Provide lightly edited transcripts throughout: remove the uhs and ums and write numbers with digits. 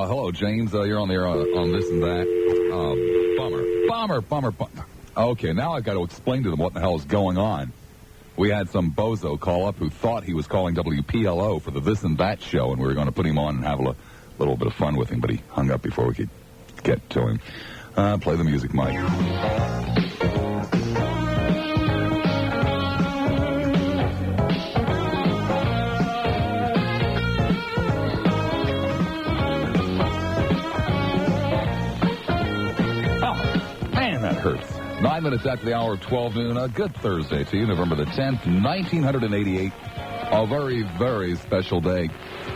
Hello, James. You're on the air on this and that. Bummer. Okay, now I've got to explain to them what the hell is going on. We had some bozo call up who thought he was calling WPLO for the This and That show, and we were going to put him on and have a little bit of fun with him, but he hung up before we could get to him. Play the music, Mike. That hurts. 9 minutes after the hour of 12 noon. A good Thursday to you, November the 10th, 1988. A very, very special day.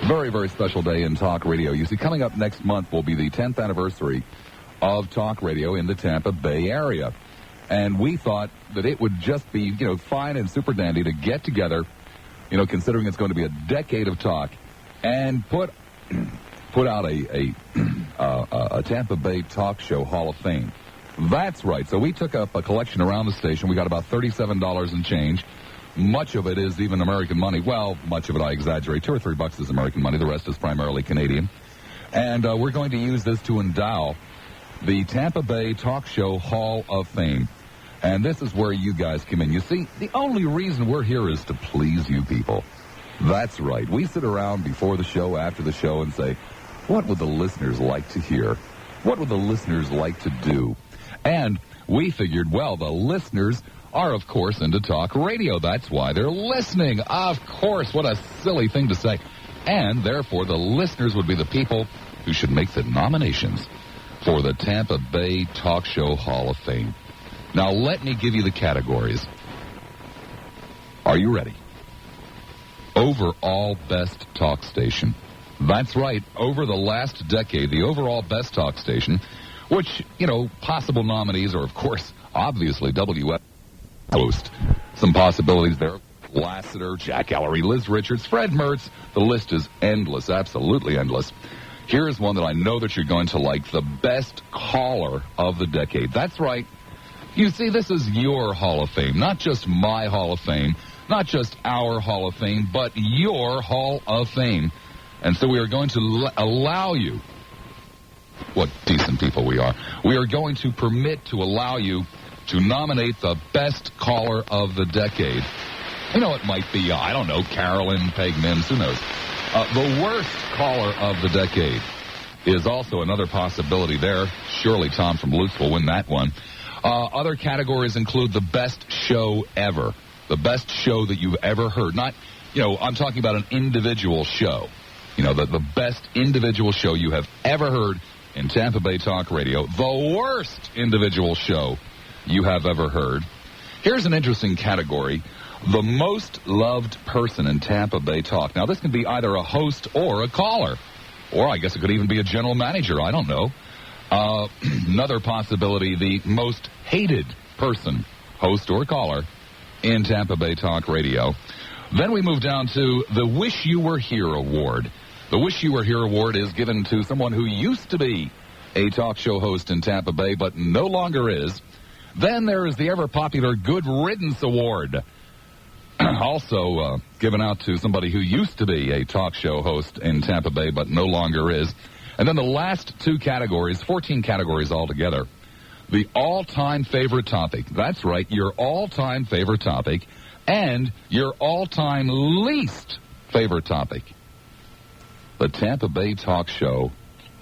Very, very special day in talk radio. You see, coming up next month will be the 10th anniversary of talk radio in the Tampa Bay area. And we thought that it would just be, fine and super dandy to get together, considering it's going to be a decade of talk, and put out a Tampa Bay talk show Hall of Fame. That's right. So we took up a collection around the station. We got about $37 and change. Much of it is even American money. Well, much of it I exaggerate. $2 or $3 is American money. The rest is primarily Canadian. And we're going to use this to endow the Tampa Bay Talk Show Hall of Fame. And this is where you guys come in. You see, the only reason we're here is to please you people. That's right. We sit around before the show, after the show, and say, what would the listeners like to hear? What would the listeners like to do? And we figured, well, the listeners are, of course, into talk radio. That's why they're listening. Of course, what a silly thing to say. And, therefore, the listeners would be the people who should make the nominations for the Tampa Bay Talk Show Hall of Fame. Now, let me give you the categories. Are you ready? Overall Best Talk Station. That's right. Over the last decade, the overall best talk station, which, possible nominees are, of course, obviously WF host. Some possibilities there. Lassiter, Jack Ellery, Liz Richards, Fred Mertz. The list is endless, absolutely endless. Here's one that I know that you're going to like, the best caller of the decade. That's right. You see, this is your Hall of Fame, not just my Hall of Fame, not just our Hall of Fame, but your Hall of Fame. And so we are going to allow you, what decent people we are, we are going to allow you to nominate the best caller of the decade. It might be, I don't know, Carolyn Peg Mims, who knows. The worst caller of the decade is also another possibility there. Surely Tom from Lutz will win that one. Other categories include the best show ever, the best show that you've ever heard. Not, I'm talking about an individual show. The best individual show you have ever heard in Tampa Bay Talk Radio. The worst individual show you have ever heard. Here's an interesting category. The most loved person in Tampa Bay Talk. Now, this can be either a host or a caller. Or I guess it could even be a general manager. I don't know. Another possibility, the most hated person, host or caller, in Tampa Bay Talk Radio. Then we move down to the Wish You Were Here Award. The Wish You Were Here Award is given to someone who used to be a talk show host in Tampa Bay, but no longer is. Then there is the ever-popular Good Riddance Award, also given out to somebody who used to be a talk show host in Tampa Bay, but no longer is. And then the last two categories, 14 categories altogether, the all-time favorite topic. That's right, your all-time favorite topic, and your all-time least favorite topic. The Tampa Bay Talk Show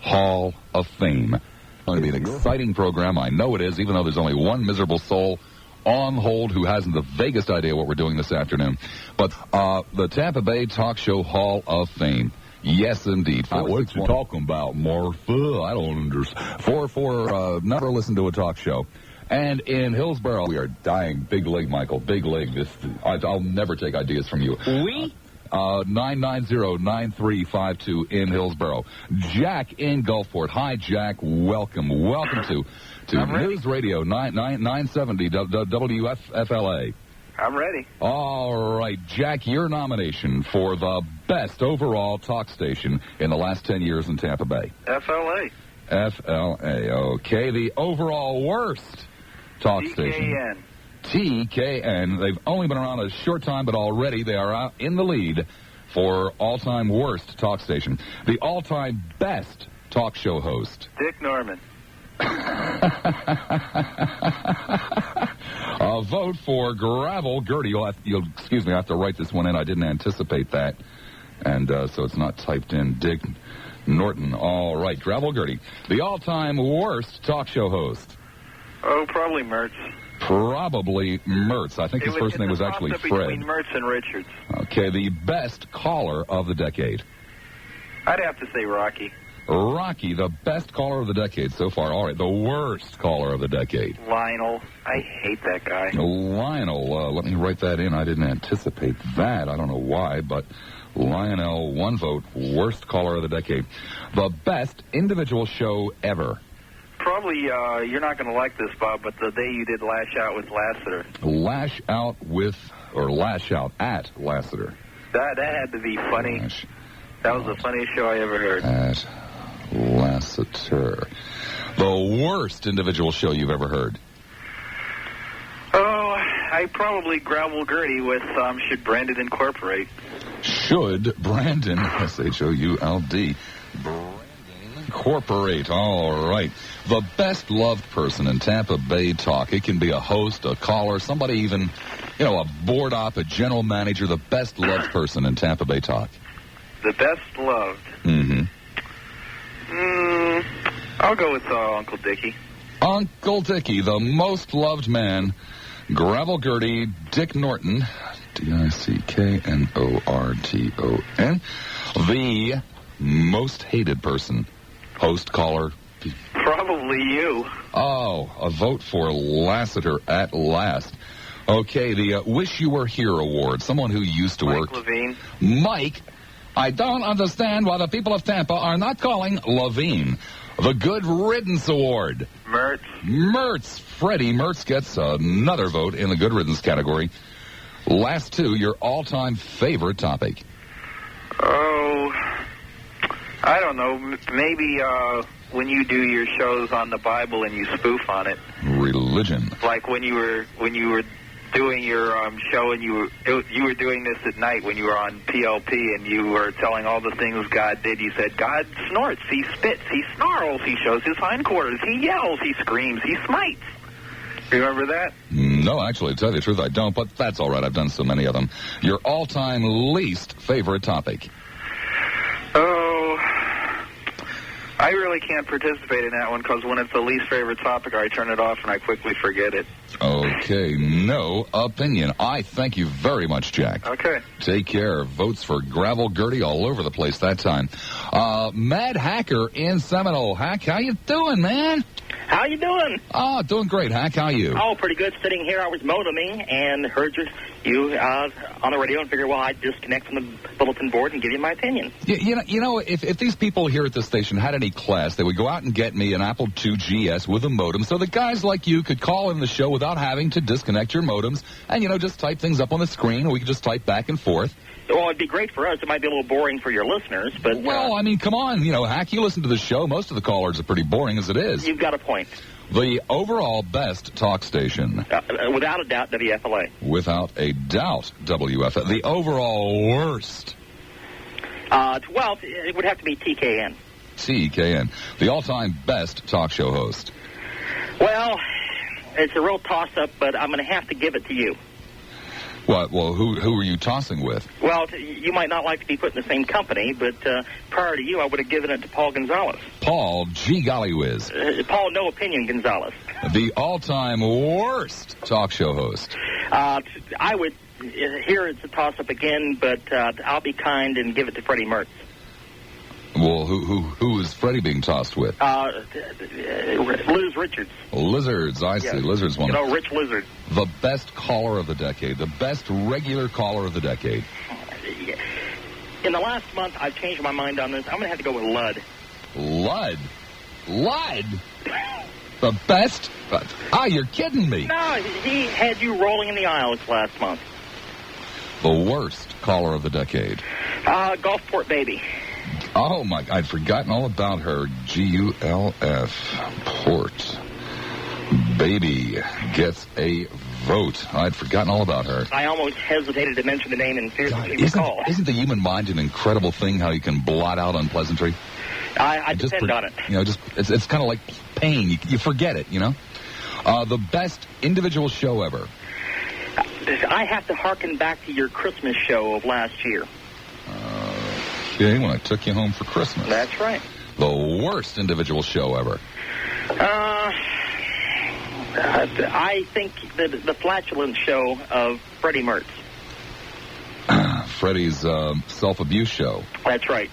Hall of Fame. It's going to be an exciting program. I know it is, even though there's only one miserable soul on hold who hasn't the vaguest idea what we're doing this afternoon. But the Tampa Bay Talk Show Hall of Fame. Yes, indeed. What you talking about, Martha? I don't understand. Never listen to a talk show. And in Hillsborough, we are dying. Big leg, Michael. Big leg. I'll never take ideas from you. We? 990-9352 in Hillsborough. Jack in Gulfport. Hi, Jack. Welcome to News Radio 970 WFLA. I'm ready. All right, Jack, your nomination for the best overall talk station in the last 10 years in Tampa Bay. FLA. FLA, okay. The overall worst talk station. TKN. They've only been around a short time, but already they are out in the lead for all-time worst talk station. The all-time best talk show host? Dick Norman. A vote for Gravel Gertie. You'll excuse me, I have to write this one in. I didn't anticipate that. And so it's not typed in. Dick Norton. All right, Gravel Gertie. The all-time worst talk show host. Oh, probably Mertz. Probably Mertz. I think his first name was actually Fred. Between Mertz and Richards. Okay, the best caller of the decade. I'd have to say Rocky. Rocky, the best caller of the decade so far. All right, the worst caller of the decade. Lionel. I hate that guy. Lionel, let me write that in. I didn't anticipate that. I don't know why, but Lionel, one vote, worst caller of the decade. The best individual show ever. Probably, you're not going to like this, Bob, but the day you did Lash Out with Lassiter. Lash Out at Lassiter. That had to be funny. That was the funniest show I ever heard. At Lassiter. The worst individual show you've ever heard. Oh, I probably Gravel Gertie with Should Brandon Incorporate. Should Brandon, S-H-O-U-L-D, Brandon Incorporate. All right. The best loved person in Tampa Bay talk. It can be a host, a caller, somebody even, a board op, a general manager, the best loved person in Tampa Bay talk. The best loved? Mm-hmm. I'll go with Uncle Dickie. Uncle Dickie, the most loved man. Gravel Gertie, Dick Norton, D-I-C-K-N-O-R-T-O-N. The most hated person, host, caller. Probably you. Oh, a vote for Lassiter at last. Okay, the Wish You Were Here Award. Someone who used to work. Mike Levine. Mike, I don't understand why the people of Tampa are not calling Levine. The Good Riddance Award. Mertz. Freddie Mertz gets another vote in the Good Riddance category. Last two, your all-time favorite topic. Oh, I don't know. Maybe when you do your shows on the Bible and you spoof on it. Religion. Like when you were doing your show and you were doing this at night when you were on PLP and you were telling all the things God did. You said God snorts, he spits, he snarls, he shows his hindquarters, he yells, he screams, he smites. Remember that? No, actually, to tell you the truth, I don't, but that's all right. I've done so many of them. Your all-time least favorite topic. Oh, I really can't participate in that one because when it's the least favorite topic, I turn it off and I quickly forget it. Okay, no opinion. I thank you very much, Jack. Okay. Take care. Votes for Gravel Gertie all over the place that time. Mad Hacker in Seminole. Hack, how you doing, man? How you doing? Oh, doing great, Hack. How you? Oh, pretty good. Sitting here, I was modeming and heard you on the radio and figured, well, I'd disconnect from the bulletin board and give you my opinion. You know, if these people here at the station had any class, they would go out and get me an Apple II GS with a modem so that guys like you could call in the show without having to disconnect your modems and, just type things up on the screen, or we could just type back and forth. Well, it'd be great for us. It might be a little boring for your listeners, but... Well, I mean, come on. Hack, you listen to the show. Most of the callers are pretty boring as it is. You've got a point. The overall best talk station. Without a doubt, WFLA. Without a doubt, WFLA. The overall worst. Well, it would have to be TKN. TKN. The all-time best talk show host. Well, it's a real toss-up, but I'm going to have to give it to you. What? Well, who are you tossing with? Well, you might not like to be put in the same company, but prior to you, I would have given it to Paul Gonzalez. Paul, gee golly whiz. Paul, no opinion, Gonzalez. The all-time worst talk show host. I would, here it's a toss-up again, but I'll be kind and give it to Freddie Mertz. Well, who is Freddie being tossed with? Liz Richards. Lizards, I see. Yes. Lizards one. Rich Lizard. The best caller of the decade. The best regular caller of the decade. In the last month, I've changed my mind on this. I'm going to have to go with Lud. Lud? The best? You're kidding me. No, he had you rolling in the aisles last month. The worst caller of the decade. Gulfport Baby. Oh, my, I'd forgotten all about her. G-U-L-F. Port. Baby gets a vote. I'd forgotten all about her. I almost hesitated to mention the name in fear that you recall. Isn't the human mind an incredible thing, how you can blot out unpleasantry? I depend on it. You know, it's kind of like pain. You forget it, you know. The best individual show ever. I have to harken back to your Christmas show of last year. Okay, when I took you home for Christmas. That's right. The worst individual show ever. I think the flatulence show of Freddie Mertz. Freddie's self-abuse show. That's right.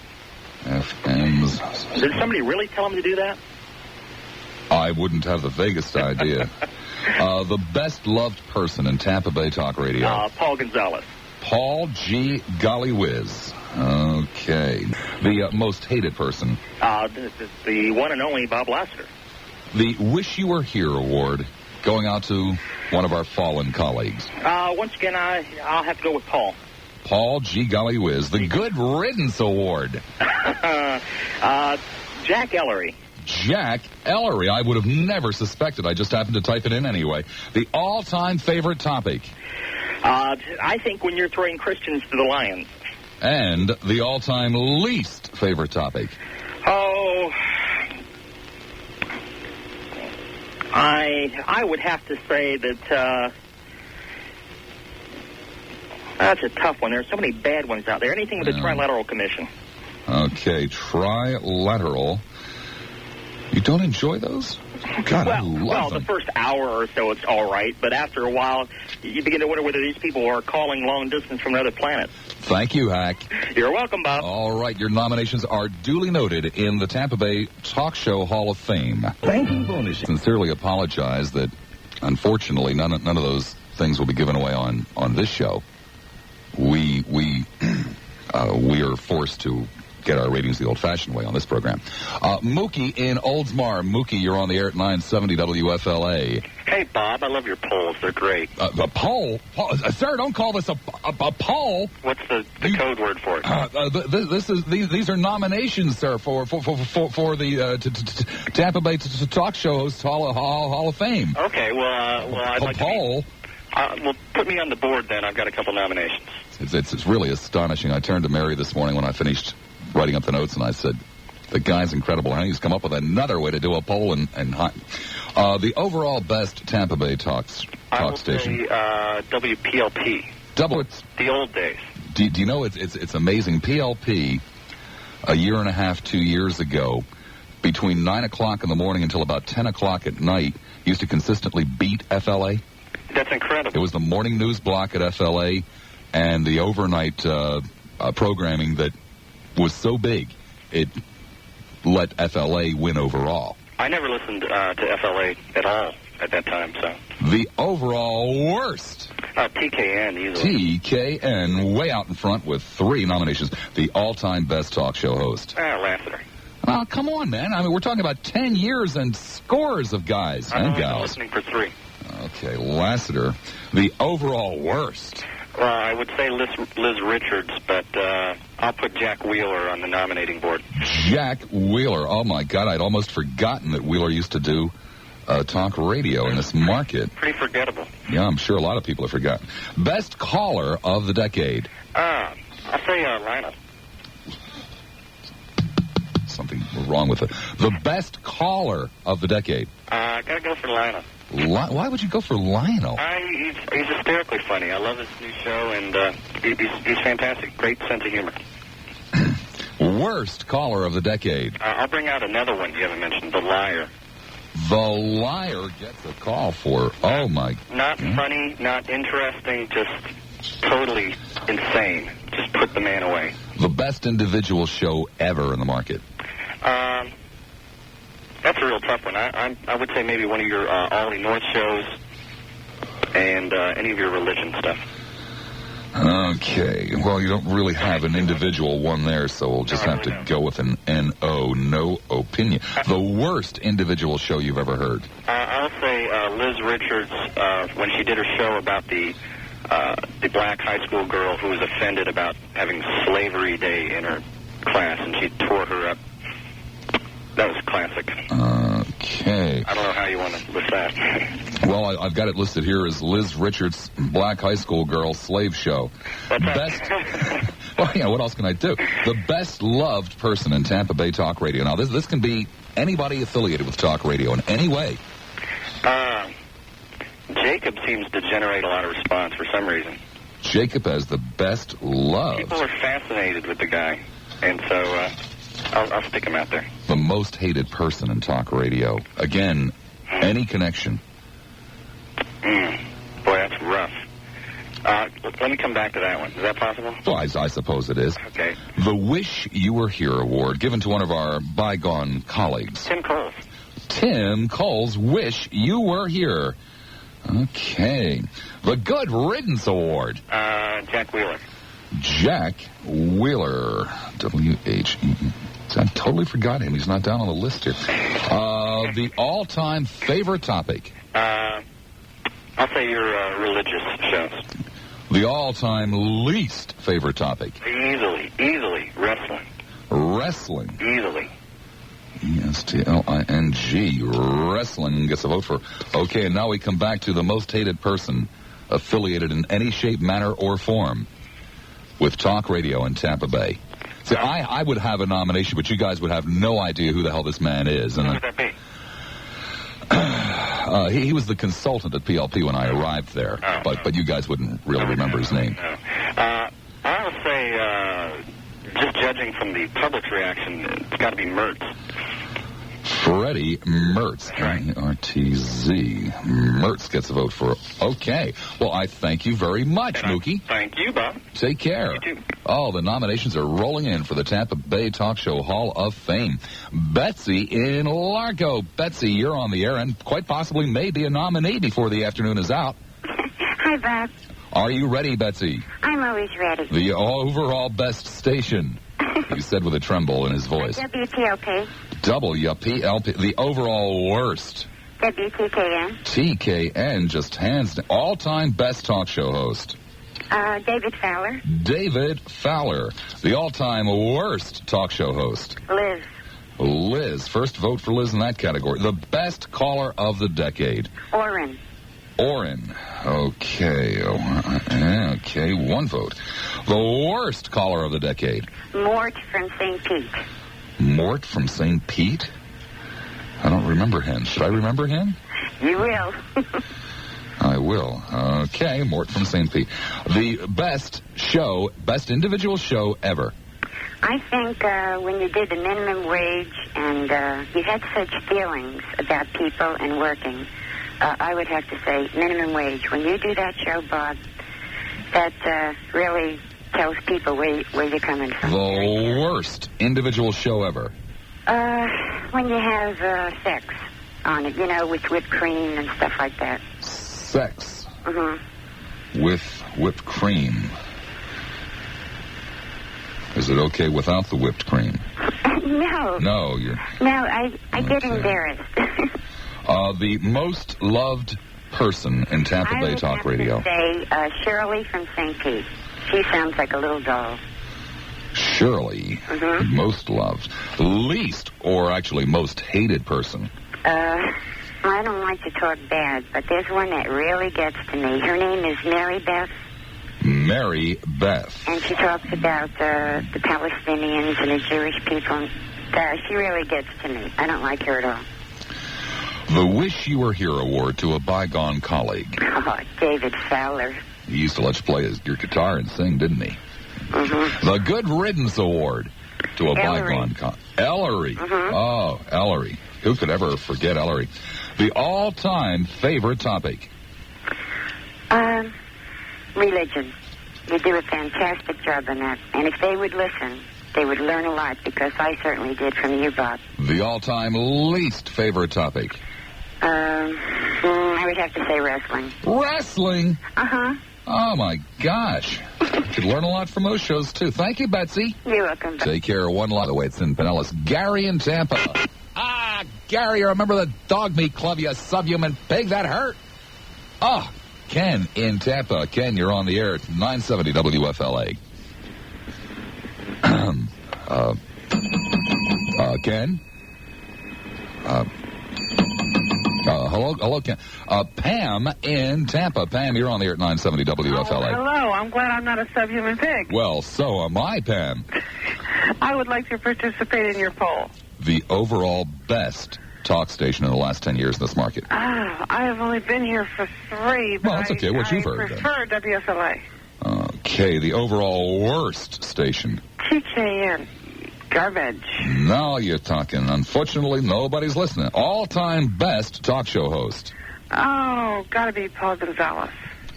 FM's. Did somebody really tell him to do that? I wouldn't have the vaguest idea. The best loved person in Tampa Bay talk radio. Paul Gonzalez. Paul G. Golly Whiz. Okay. The most hated person. The one and only Bob Lassiter. The Wish You Were Here award going out to one of our fallen colleagues. Once again, I'll have to go with Paul. Paul G. Golly Whiz. The Good Riddance award. Jack Ellery. Jack Ellery. I would have never suspected. I just happened to type it in anyway. The all-time favorite topic. I think when you're throwing Christians to the Lions. And the all-time least favorite topic. Oh, I would have to say that that's a tough one. There are so many bad ones out there. Anything with the Trilateral Commission. Okay, Trilateral. You don't enjoy those? God, I love them. The first hour or so it's all right, but after a while, you begin to wonder whether these people are calling long distance from another planet. Thank you, Hack. You're welcome, Bob. All right, your nominations are duly noted in the Tampa Bay Talk Show Hall of Fame. Thank you, bonus. Sincerely apologize that, unfortunately, none of those things will be given away on this show. We are forced to get our ratings the old-fashioned way on this program. Mookie in Oldsmar. Mookie, you're on the air at 970 WFLA. Hey, Bob, I love your polls. They're great. The poll? Sir, don't call this a poll. What's the code word for it? These are nominations, sir, for the Tampa Bay Talk Show Hosts Hall of Fame. Okay, well, I'd like poll. Well, put me on the board then. I've got a couple nominations. It's really astonishing. I turned to Mary this morning when I finished writing up the notes, and I said, the guy's incredible. He's come up with another way to do a poll and the overall best Tampa Bay talk station. Say, WPLP. The old days. Do you know it's amazing? PLP, a year and a half, 2 years ago, between 9 o'clock in the morning until about 10 o'clock at night, used to consistently beat FLA. That's incredible. It was the morning news block at FLA and the overnight programming that was so big, it let FLA win overall. I never listened to FLA at all at that time, so. The overall worst. TKN, easily. TKN, way out in front with 3 nominations. The all-time best talk show host. Lassiter. Oh, come on, man. I mean, we're talking about 10 years and scores of guys and gals. I'm listening for 3. Okay, Lassiter. The overall worst. Well, I would say Liz Richards, but I'll put Jack Wheeler on the nominating board. Jack Wheeler. Oh, my God. I'd almost forgotten that Wheeler used to do talk radio in this market. Pretty forgettable. Yeah, I'm sure a lot of people have forgotten. Best caller of the decade. I'll say Lionel. Something wrong with it. The best caller of the decade. Gotta go for Lionel. Why would you go for Lionel? He's hysterically funny. I love his new show, and he's fantastic. Great sense of humor. Worst caller of the decade. I'll bring out another one you haven't mentioned, The Liar. The Liar gets a call for, oh, my... Not funny, not interesting, just totally insane. Just put the man away. The best individual show ever in the market. That's a real tough one. I would say maybe one of your Ollie North shows and any of your religion stuff. Okay. Well, you don't really have an individual one there, so we'll just have to go with an N-O, no opinion. The worst individual show you've ever heard. I'll say Liz Richards, when she did her show about the black high school girl who was offended about having Slavery Day in her class, and she tore her up. That was classic. Okay. Okay. I don't know how you want to list that. Well, I've got it listed here as Liz Richards' Black High School Girl Slave Show. That's Best. Well, yeah, what else can I do? The best loved person in Tampa Bay talk radio. Now, this can be anybody affiliated with talk radio in any way. Jacob seems to generate a lot of response for some reason. Jacob has the best love. People are fascinated with the guy, and so I'll stick him out there. The most hated person in talk radio. Again, any connection. Boy, that's rough. Let me come back to that one. Is that possible? Well, I suppose it is. Okay. The Wish You Were Here award, given to one of our bygone colleagues. Tim Coles. Tim Coles, Wish You Were Here. Okay. The Good Riddance Award. Jack Wheeler. Jack Wheeler. W-H-E-E. I totally forgot him. He's not down on the list here. The all-time favorite topic. I'll say your religious shows. The all-time least favorite topic. Easily. Wrestling. Wrestling. Easily. E-S-T-L-I-N-G. Wrestling gets a vote for. Okay, and now we come back to the most hated person affiliated in any shape, manner, or form with talk radio in Tampa Bay. See, I would have a nomination, but you guys would have no idea who the hell this man is. Who would that be? He was the consultant at PLP when I arrived there, but you guys wouldn't really remember his name. No. I would say, just judging from the public's reaction, it's got to be Mertz. Freddie Mertz, M-E-R-T-Z. Mertz gets a vote for. Okay. Well, I thank you very much, Mookie. Thank you, Bob. Take care. You too. Oh, the nominations are rolling in for the Tampa Bay Talk Show Hall of Fame. Betsy in Largo. Betsy, you're on the air and quite possibly may be a nominee before the afternoon is out. Hi, Bob. Are you ready, Betsy? I'm always ready. The overall best station, he said with a tremble in his voice. WTLP. WPLP. The overall worst. WTKN. TKN, just hands down. All-time best talk show host. David Fowler. David Fowler. The all-time worst talk show host. Liz. Liz. First vote for Liz in that category. The best caller of the decade. Orrin. Okay. Okay, one vote. The worst caller of the decade. Mort from St. Pete. Mort from St. Pete? I don't remember him. Should I remember him? You will. I will. Okay, Mort from St. Pete. The best individual show ever. I think when you did the minimum wage and you had such feelings about people and working, I would have to say minimum wage. When you do that show, Bob, that really tells people where you're coming from. The worst individual show ever. When you have sex on it, with whipped cream and stuff like that. Sex. Mm-hmm. With whipped cream. Is it okay without the whipped cream? No. No, you're... No, I get embarrassed. The most loved person in Tampa Bay Talk Radio. I would have to say Shirley from St. Pete. She sounds like a little doll. Shirley, most loved. Least, or actually most hated person. I don't like to talk bad, but there's one that really gets to me. Her name is Mary Beth. Mary Beth. And she talks about the Palestinians and the Jewish people. She really gets to me. I don't like her at all. The Wish You Were Here award to a bygone colleague. Oh, David Fowler. He used to let you play your guitar and sing, didn't he? Mm-hmm. The Good Riddance award to a bygone colleague. Ellery. Mm-hmm. Oh, Ellery. Who could ever forget Ellery? The all-time favorite topic. Religion. You do a fantastic job on that. And if they would listen, they would learn a lot, because I certainly did from you, Bob. The all-time least favorite topic. I would have to say wrestling. Wrestling? Uh-huh. Oh, my gosh. You could learn a lot from those shows, too. Thank you, Betsy. You're welcome. Take care. One lot of weights in Pinellas. Gary in Tampa. Gary, you remember the dog meat club, you subhuman pig? That hurt. Ken in Tampa. Ken, you're on the air at 970 WFLA. Ken? Hello, Pam in Tampa. Pam, you're on the air at 970 WFLA. Oh, hello. I'm glad I'm not a subhuman pig. Well, so am I, Pam. I would like to participate in your poll. The overall best talk station in the last 10 years in this market. I have only been here for 3, but well, that's okay. What you've heard, I prefer WFLA. Okay, the overall worst station. TKN. Garbage. Now you're talking. Unfortunately, nobody's listening. All-time best talk show host. Oh, gotta be Paul Gonzalez.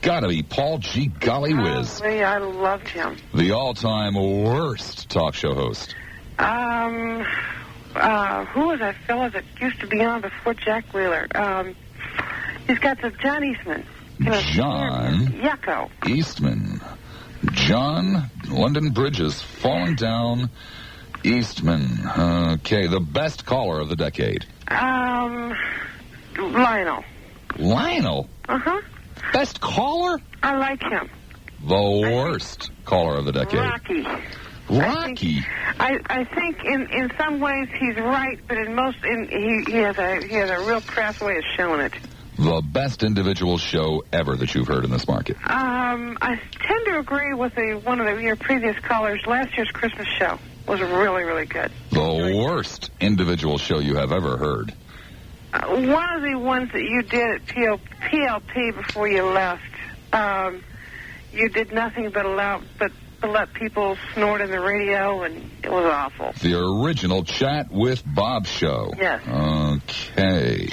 Gotta be Paul G. Golly Whiz. Oh, I loved him. The all-time worst talk show host. Who was that fella that used to be on before Jack Wheeler? He's got the John Eastman. John Yucko. Eastman. John London Bridges falling down. Eastman. Okay, the best caller of the decade. Lionel. Lionel? Uh-huh. Best caller? I like him. The worst caller of the decade. Rocky. I think in some ways he's right, but in most he has a real crass way of showing it. The best individual show ever that you've heard in this market. I tend to agree with one of your previous callers. Last year's Christmas show was really, really good. The worst individual show you have ever heard. One of the ones that you did at PLP before you left. You did nothing but let people snort in the radio, and it was awful. The original Chat with Bob show. Yes. Okay.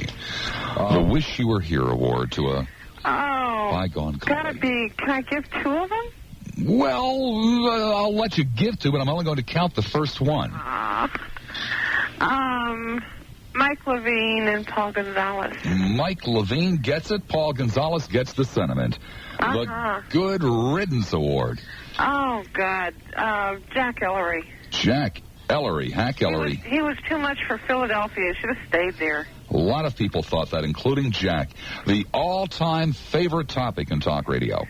The Wish You Were Here award to a bygone colleague. Can I give 2 of them? Well, I'll let you give 2, but I'm only going to count the first one. Mike Levine and Paul Gonzalez. Mike Levine gets it. Paul Gonzalez gets the sentiment. The Good Riddance Award. Oh, God. Jack Ellery. Jack Ellery. Hack Ellery. He was too much for Philadelphia. Should have stayed there. A lot of people thought that, including Jack. The all-time favorite topic in talk radio.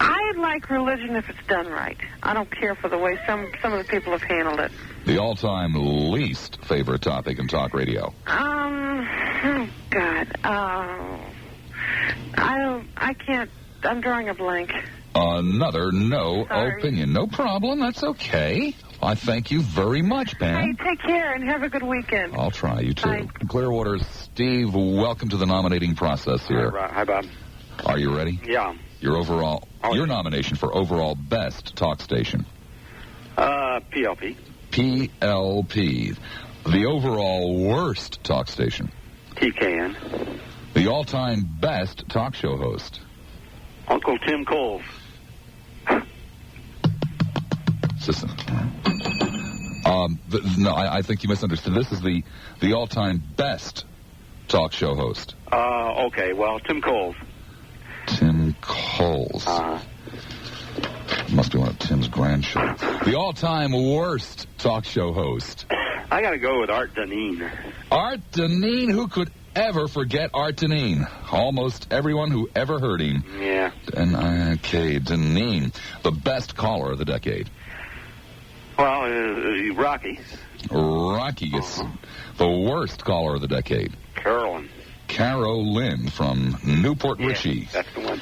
I like religion if it's done right. I don't care for the way some of the people have handled it. The all-time least favorite topic in talk radio. Oh, God. I can't. I'm drawing a blank. Another no opinion. No problem. That's okay. I thank you very much, Pam. Hey, take care and have a good weekend. I'll try. You too. Bye. Clearwater, Steve, welcome to the nominating process here. Hi, Bob. Are you ready? Yeah. Your nomination for overall best talk station. PLP. PLP. The overall worst talk station. TKN. The all-time best talk show host. Uncle Tim Coles. I think you misunderstood. This is the all-time best talk show host. Okay. Well, Tim Coles. Tim Coles. Must be one of Tim's grandchildren. The all-time worst talk show host. I got to go with Art Dineen. Art Dineen? Who could ever forget Art Dineen? Almost everyone who ever heard him. Yeah. Okay, Dineen. The best caller of the decade. Well, Rocky. Rocky is the worst caller of the decade. Carolyn from Newport Richie. That's the one.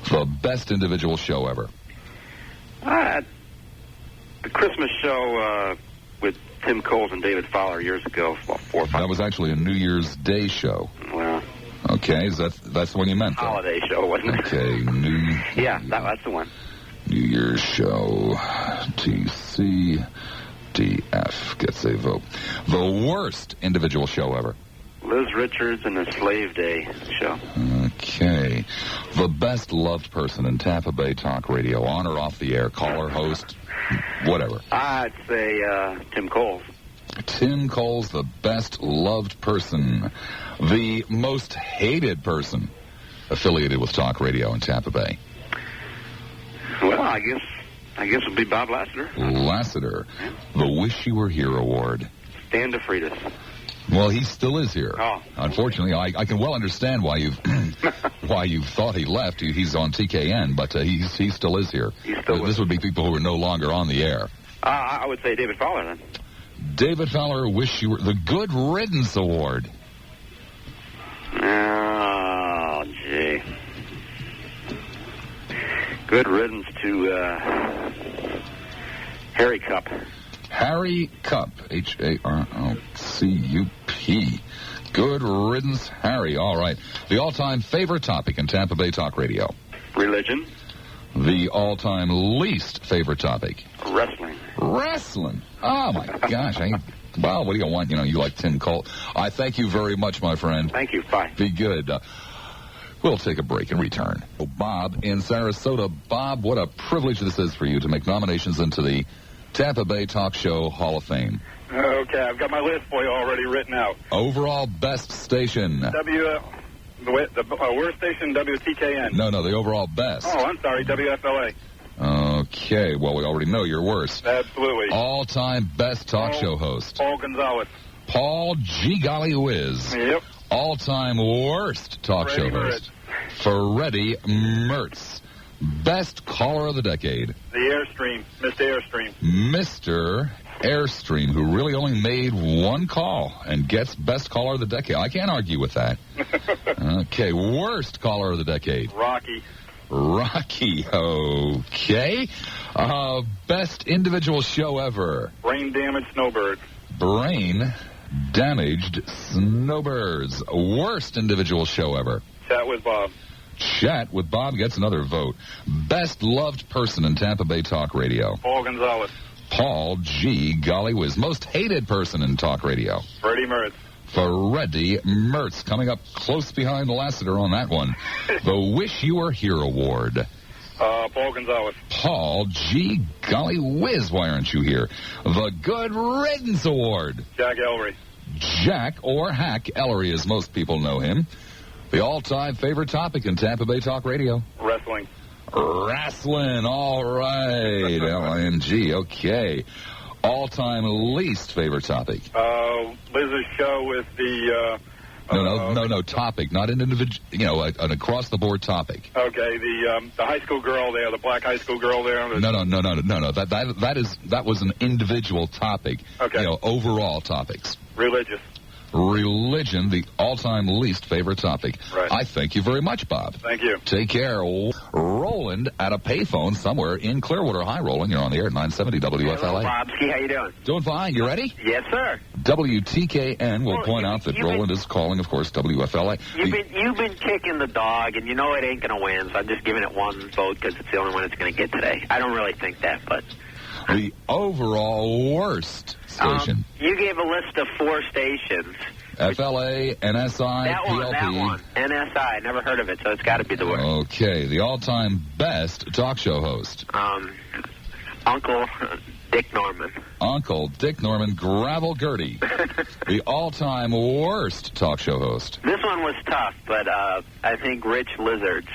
The best individual show ever. The Christmas show with Tim Coles and David Fowler years ago, about 4 or 5. That was actually a New Year's Day show. Well. Okay, that's the one you meant, though. Holiday show, wasn't it? Okay, Yeah, that's the one. New Year's show. TCDF gets a vote. The worst individual show ever. Liz Richards and the Slave Day show. Okay. The best loved person in Tampa Bay talk radio, on or off the air, caller, host, whatever. I'd say Tim Coles. Tim Coles, the best loved person. The most hated person affiliated with talk radio in Tampa Bay. Well, I guess it'd be Bob Lassiter. Lassiter. The Wish You Were Here award. Stan DeFreitas. Well, he still is here. Oh. Unfortunately, I can well understand why you've thought he left. He's on TKN, but he still is here. He's still this would be people who are no longer on the air. I would say David Fowler then. David Fowler, wish you were the Good Riddance Award. Oh, gee. Good riddance to Harry Cup. Harry Cup, H-A-R-O-C-U-P. Good riddance, Harry. All right. The all-time favorite topic in Tampa Bay Talk Radio. Religion. The all-time least favorite topic. Wrestling. Wrestling. Oh, my gosh. Well, what do you want? You know, you like Tim Colt. I thank you very much, my friend. Thank you. Bye. Be good. We'll take a break and return. Bob in Sarasota. Bob, what a privilege this is for you to make nominations into the Tampa Bay Talk Show Hall of Fame. Okay, I've got my list for you already written out. Overall best station. The worst station, WTKN. No, the overall best. Oh, I'm sorry, WFLA. Okay, well, we already know you're worst. Absolutely. All-time best talk show host. Paul Gonzalez. Paul G. Golly Whiz. Yep. All-time worst talk show host. Freddie Mertz. Best caller of the decade. The Airstream. Mr. Airstream. Mr. Airstream, who really only made one call and gets best caller of the decade. I can't argue with that. Okay, worst caller of the decade. Rocky. Okay. Best individual show ever. Brain Damaged Snowbird. Brain Damaged Snowbirds. Worst individual show ever. Chat with Bob. Chat with Bob gets another vote. Best loved person in Tampa Bay Talk Radio. Paul Gonzalez. Paul G. Golly Whiz. Most hated person in talk radio. Freddie Mertz. Freddie Mertz coming up close behind Lassiter on that one. The Wish You Were Here Award. Paul Gonzalez. Paul G. Golly Whiz, why aren't you here? The Good Riddance Award. Jack Ellery. Jack or Hack Ellery, as most people know him. The all-time favorite topic in Tampa Bay Talk Radio. Wrestling. Wrestling, all right. L-I-N-G, okay. All-time least favorite topic. Liz's show with the... No, topic, not an individual, an across-the-board topic. Okay, the high school girl there, the black high school girl there. No. That was an individual topic. Okay. Overall topics. Religion, the all-time least favorite topic. Right. I thank you very much, Bob. Thank you. Take care. Roland at a payphone somewhere in Clearwater. Hi, Roland. You're on the air at 970 WFLA. Hello, Bobski. How you doing? Doing fine. You ready? Yes, sir. WTKN will point out that Roland is calling, of course, WFLA. You've been kicking the dog, and you know it ain't going to win, so I'm just giving it one vote because it's the only one it's going to get today. I don't really think that, but... The overall worst station. You gave a list of 4 stations. FLA, NSI, PLP. That one. NSI. Never heard of it, so it's got to be the worst. Okay. The all-time best talk show host. Uncle Dick Norman. Uncle Dick Norman, Gravel Gertie. The all-time worst talk show host. This one was tough, but I think Rich Lizards.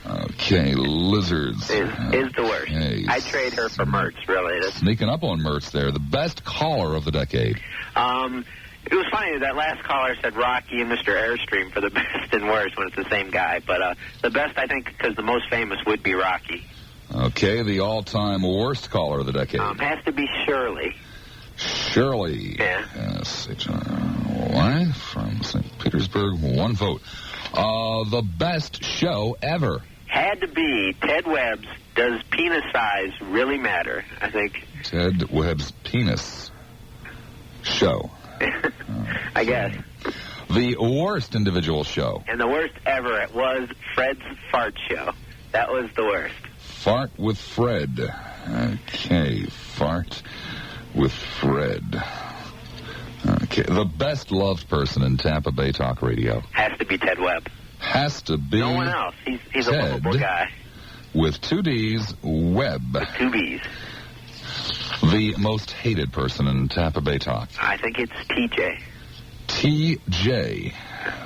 Okay, Lizards. Is the worst. Okay. I trade her for Mertz, really. Sneaking up on Mertz there. The best caller of the decade. It was funny, that last caller said Rocky and Mr. Airstream for the best and worst when it's the same guy. But the best, I think, because the most famous would be Rocky. Okay, the all-time worst caller of the decade. Has to be Shirley. Shirley. Yeah. Yes. Live from St. Petersburg, 1 vote. The best show ever. Had to be Ted Webb's Does Penis Size Really Matter, I think. Ted Webb's Penis Show. I guess. The worst individual show. And the worst ever, it was Fred's Fart Show. That was the worst. Fart with Fred. Okay, Fart with Fred. Okay, the best loved person in Tampa Bay Talk Radio. Has to be Ted Webb. Has to be. No one else. He's a lovable guy. With 2 D's, Webb. With 2 B's. The most hated person in Tampa Bay Talk. I think it's TJ. TJ.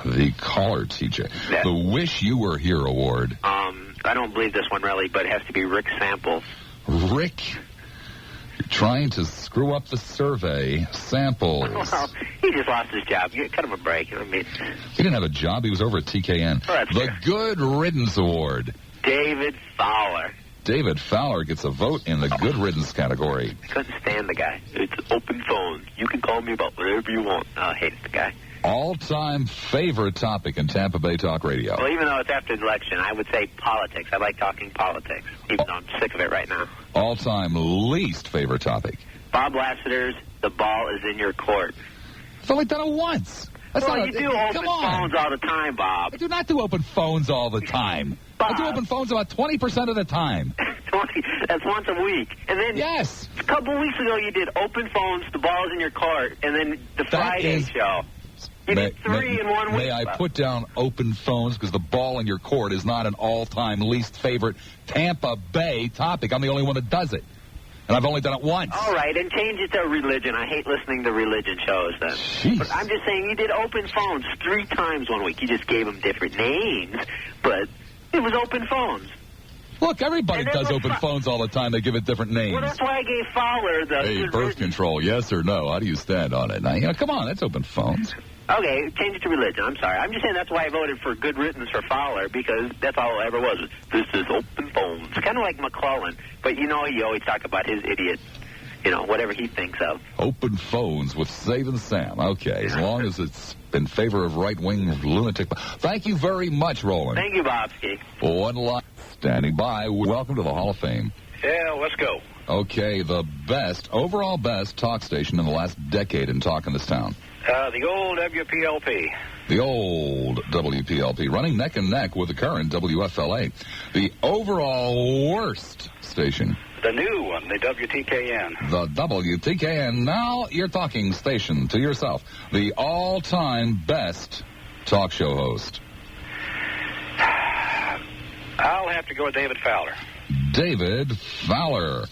The caller TJ. Yeah. The Wish You Were Here Award. I don't believe this one really, but it has to be Rick Samples. Rick? You're trying to screw up the survey. Samples. Well, he just lost his job. Cut him a break. I mean, he didn't have a job. He was over at TKN. Oh, that's the fair. Good Riddance Award. David Fowler. David Fowler gets a vote in the Good Riddance category. I couldn't stand the guy. It's open phone. You can call me about whatever you want. I hate the guy. All-time favorite topic in Tampa Bay Talk Radio. Well, even though it's after the election, I would say politics. I like talking politics, even though I'm sick of it right now. All-time least favorite topic. Bob Lassiter's The Ball Is in Your Court. I've only done it once. That's well, not you do open come on. phones all the time, Bob. I do not do open phones all the time. Bob. I do open phones about 20% of the time. 20. That's once a week. And then Yes. a couple of weeks ago, you did open phones, The Ball Is in Your Court, and then the Friday show. You did three in 1 week. May I put down open phones because the ball in your court is not an all-time least favorite Tampa Bay topic. I'm the only one that does it. And I've only done it once. All right, and change it to religion. I hate listening to religion shows then. Jeez. But I'm just saying you did open phones 3 times 1 week. You just gave them different names, but it was open phones. Look, everybody does open phones all the time. They give it different names. Well, that's why I gave Fowler the... Hey, birth control, yes or no? How do you stand on it? Now, come on, that's open phones. Okay, change it to religion. I'm sorry. I'm just saying that's why I voted for good riddance for Fowler, because that's all it ever was. This is open phones. It's kind of like McClellan, but you always talk about his idiot, whatever he thinks of. Open phones with Saving Sam. Okay, as long as it's in favor of right-wing lunatic. Thank you very much, Roland. Thank you, Bobski. One line standing by. Welcome to the Hall of Fame. Yeah, let's go. Okay, the overall best talk station in the last decade in talk in this town. The old WPLP. The old WPLP, running neck and neck with the current WFLA. The overall worst station. The new one, the WTKN. The WTKN. Now you're talking station to yourself. The all-time best talk show host. I'll have to go with David Fowler. David Fowler.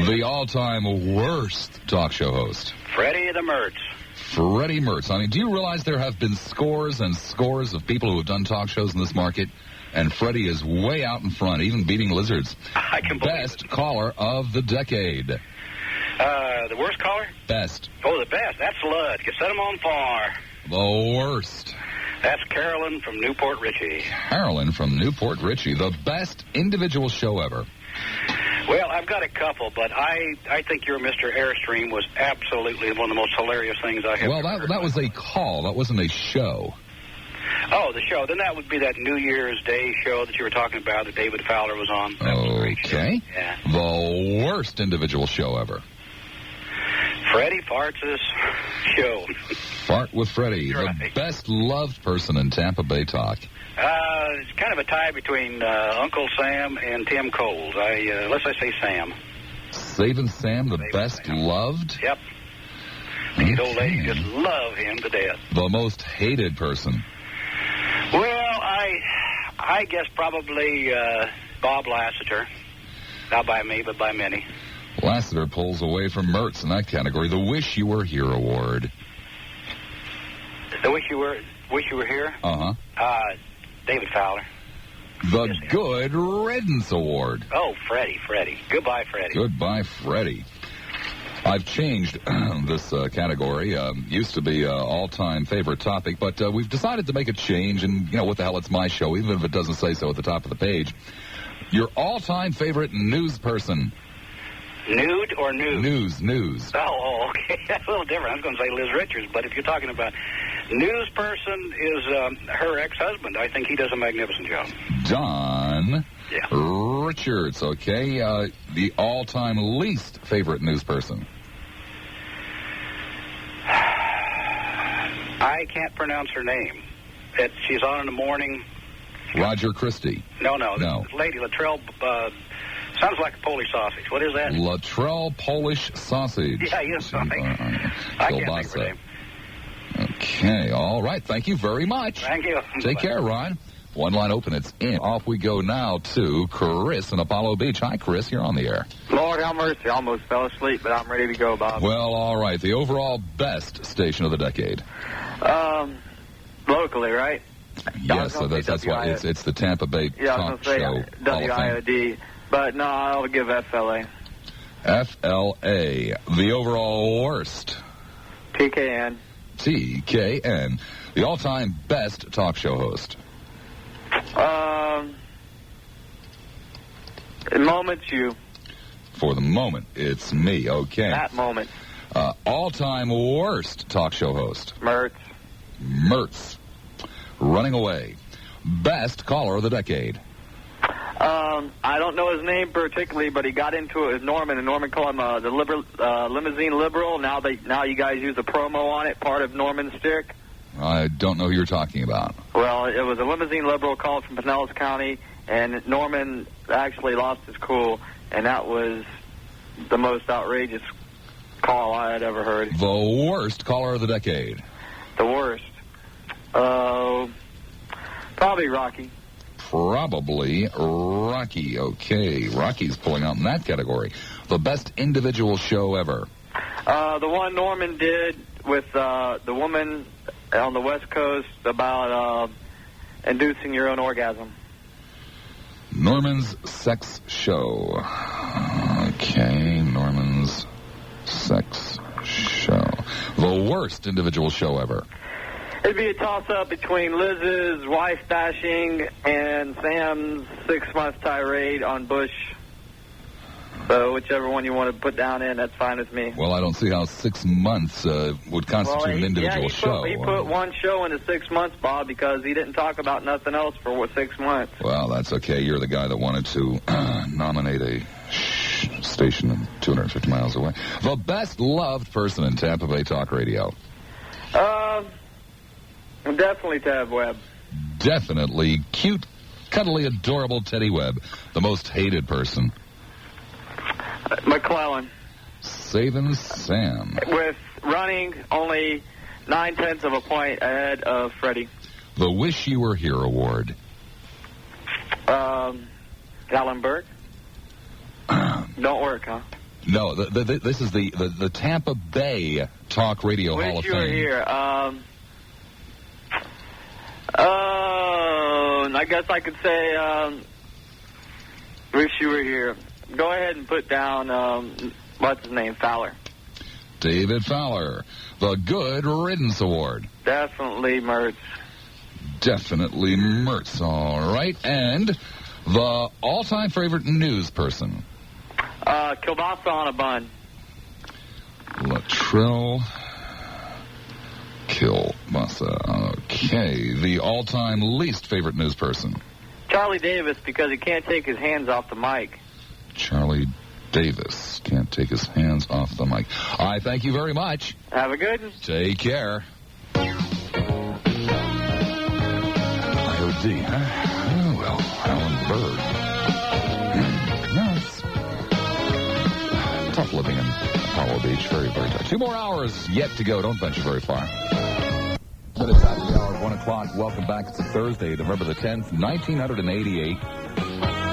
The all-time worst talk show host. Freddie the Mertz. Freddie Mertz. I mean, do you realize there have been scores and scores of people who have done talk shows in this market? And Freddie is way out in front, even beating Lizards. I can believe Best caller of the decade. The worst caller? Best. Oh, the best. That's Lud. You set him on fire. The worst. That's Carolyn from Newport Richey. Carolyn from Newport Richey. The best individual show ever. Well, I've got a couple, but I think your Mr. Airstream was absolutely one of the most hilarious things I have ever heard. That was a call. That wasn't a show. Oh, the show. Then that would be that New Year's Day show that you were talking about that David Fowler was on. That was a great show. Okay. Yeah. The worst individual show ever. Freddie Farts' show. Fart with Freddie. You're The right. best loved person in Tampa Bay talk. It's kind of a tie between Uncle Sam and Tim Coles. Let's say Sam. Saving Sam, the Saving best Sam. loved? Yep. These old ladies just love him to death. The most hated person. Well, I guess probably Bob Lassiter. Not by me, but by many. Lassiter pulls away from Mertz in that category. The Wish You Were Here award. The Wish You Were Here? Uh-huh. David Fowler. The Yes, Good Riddance award. Oh, Freddie. Goodbye, Freddie. Goodbye, Freddie. I've changed this category. Used to be all-time favorite topic, but we've decided to make a change, and, what the hell, it's my show, even if it doesn't say so at the top of the page. Your all-time favorite news person. Nude or news? News. Oh, okay. That's a little different. I was going to say Liz Richards, but if you're talking about news person is her ex-husband. I think he does a magnificent job. John Yeah. Richards, okay. The all-time least favorite news person. I can't pronounce her name. She's on in the morning. Roger Christie. No. No. This lady, Latrell, sounds like a Polish sausage. What is that? Latrell Polish Sausage. Yeah, yes, something. I can't think of her name. Okay, all right. Thank you very much. Thank you. Take care, Ron. One line open, it's in. Off we go now to Chris in Apollo Beach. Hi, Chris. You're on the air. Lord have mercy. I almost fell asleep, but I'm ready to go, Bob. Well, all right. The overall best station of the decade. Locally, right? Yes, so that's why it's the Tampa Bay Talk Show Hall of Fame. WIOD. But no, I'll give FLA. FLA. The overall worst. TKN. TKN. The all-time best talk show host. The moment's you. For the moment, it's me. Okay. That moment. All-time worst talk show host. Mertz. Running away. Best caller of the decade. I don't know his name particularly, but he got into it with Norman, and Norman called him the limousine liberal. Now you guys use a promo on it, part of Norman's stick. I don't know who you're talking about. Well, it was a limousine liberal called from Pinellas County, and Norman actually lost his cool, and that was the most outrageous call I had ever heard. The worst caller of the decade. The worst. Probably Rocky. Probably Rocky. Okay, Rocky's pulling out in that category. The best individual show ever. The one Norman did with the woman on the West Coast about inducing your own orgasm. Norman's sex show. Okay, Norman's sex show. The worst individual show ever. It'd be a toss-up between Liz's wife bashing and Sam's 6-month tirade on Bush. So whichever one you want to put down in, that's fine with me. Well, I don't see how 6 months would constitute an individual show. He put one show into 6 months, Bob, because he didn't talk about nothing else for 6 months. Well, that's okay. You're the guy that wanted to nominate a station 250 miles away. The best loved person in Tampa Bay talk radio. Definitely Tab Webb. Definitely cute, cuddly, adorable Teddy Webb. The most hated person. McClellan. Savin' Sam. With running only 9/10 of a point ahead of Freddie. The Wish You Were Here Award. Alan Burke. Don't work, huh? No, this is the Tampa Bay Talk Radio Hall of Fame. Wish You Were Here. I guess I could say, wish you were here. Go ahead and put down, what's his name, Fowler. David Fowler. The Good Riddance Award. Definitely Mertz. Definitely Mertz. All right. And the all-time favorite news person. Kielbasa on a bun. Latrell Kielbasa. Okay. The all-time least favorite news person. Charlie Davis, because he can't take his hands off the mic. Charlie Davis can't take his hands off the mic. All right, thank you very much. Have a good one. Take care. IOD, huh? Oh, well, Alan Bird. No, it's tough living in Apollo Beach. Very, very tough. 2 more hours yet to go. Don't venture very far. But it's at the hour of 1 o'clock. Welcome back. It's a Thursday, November the 10th, 1988.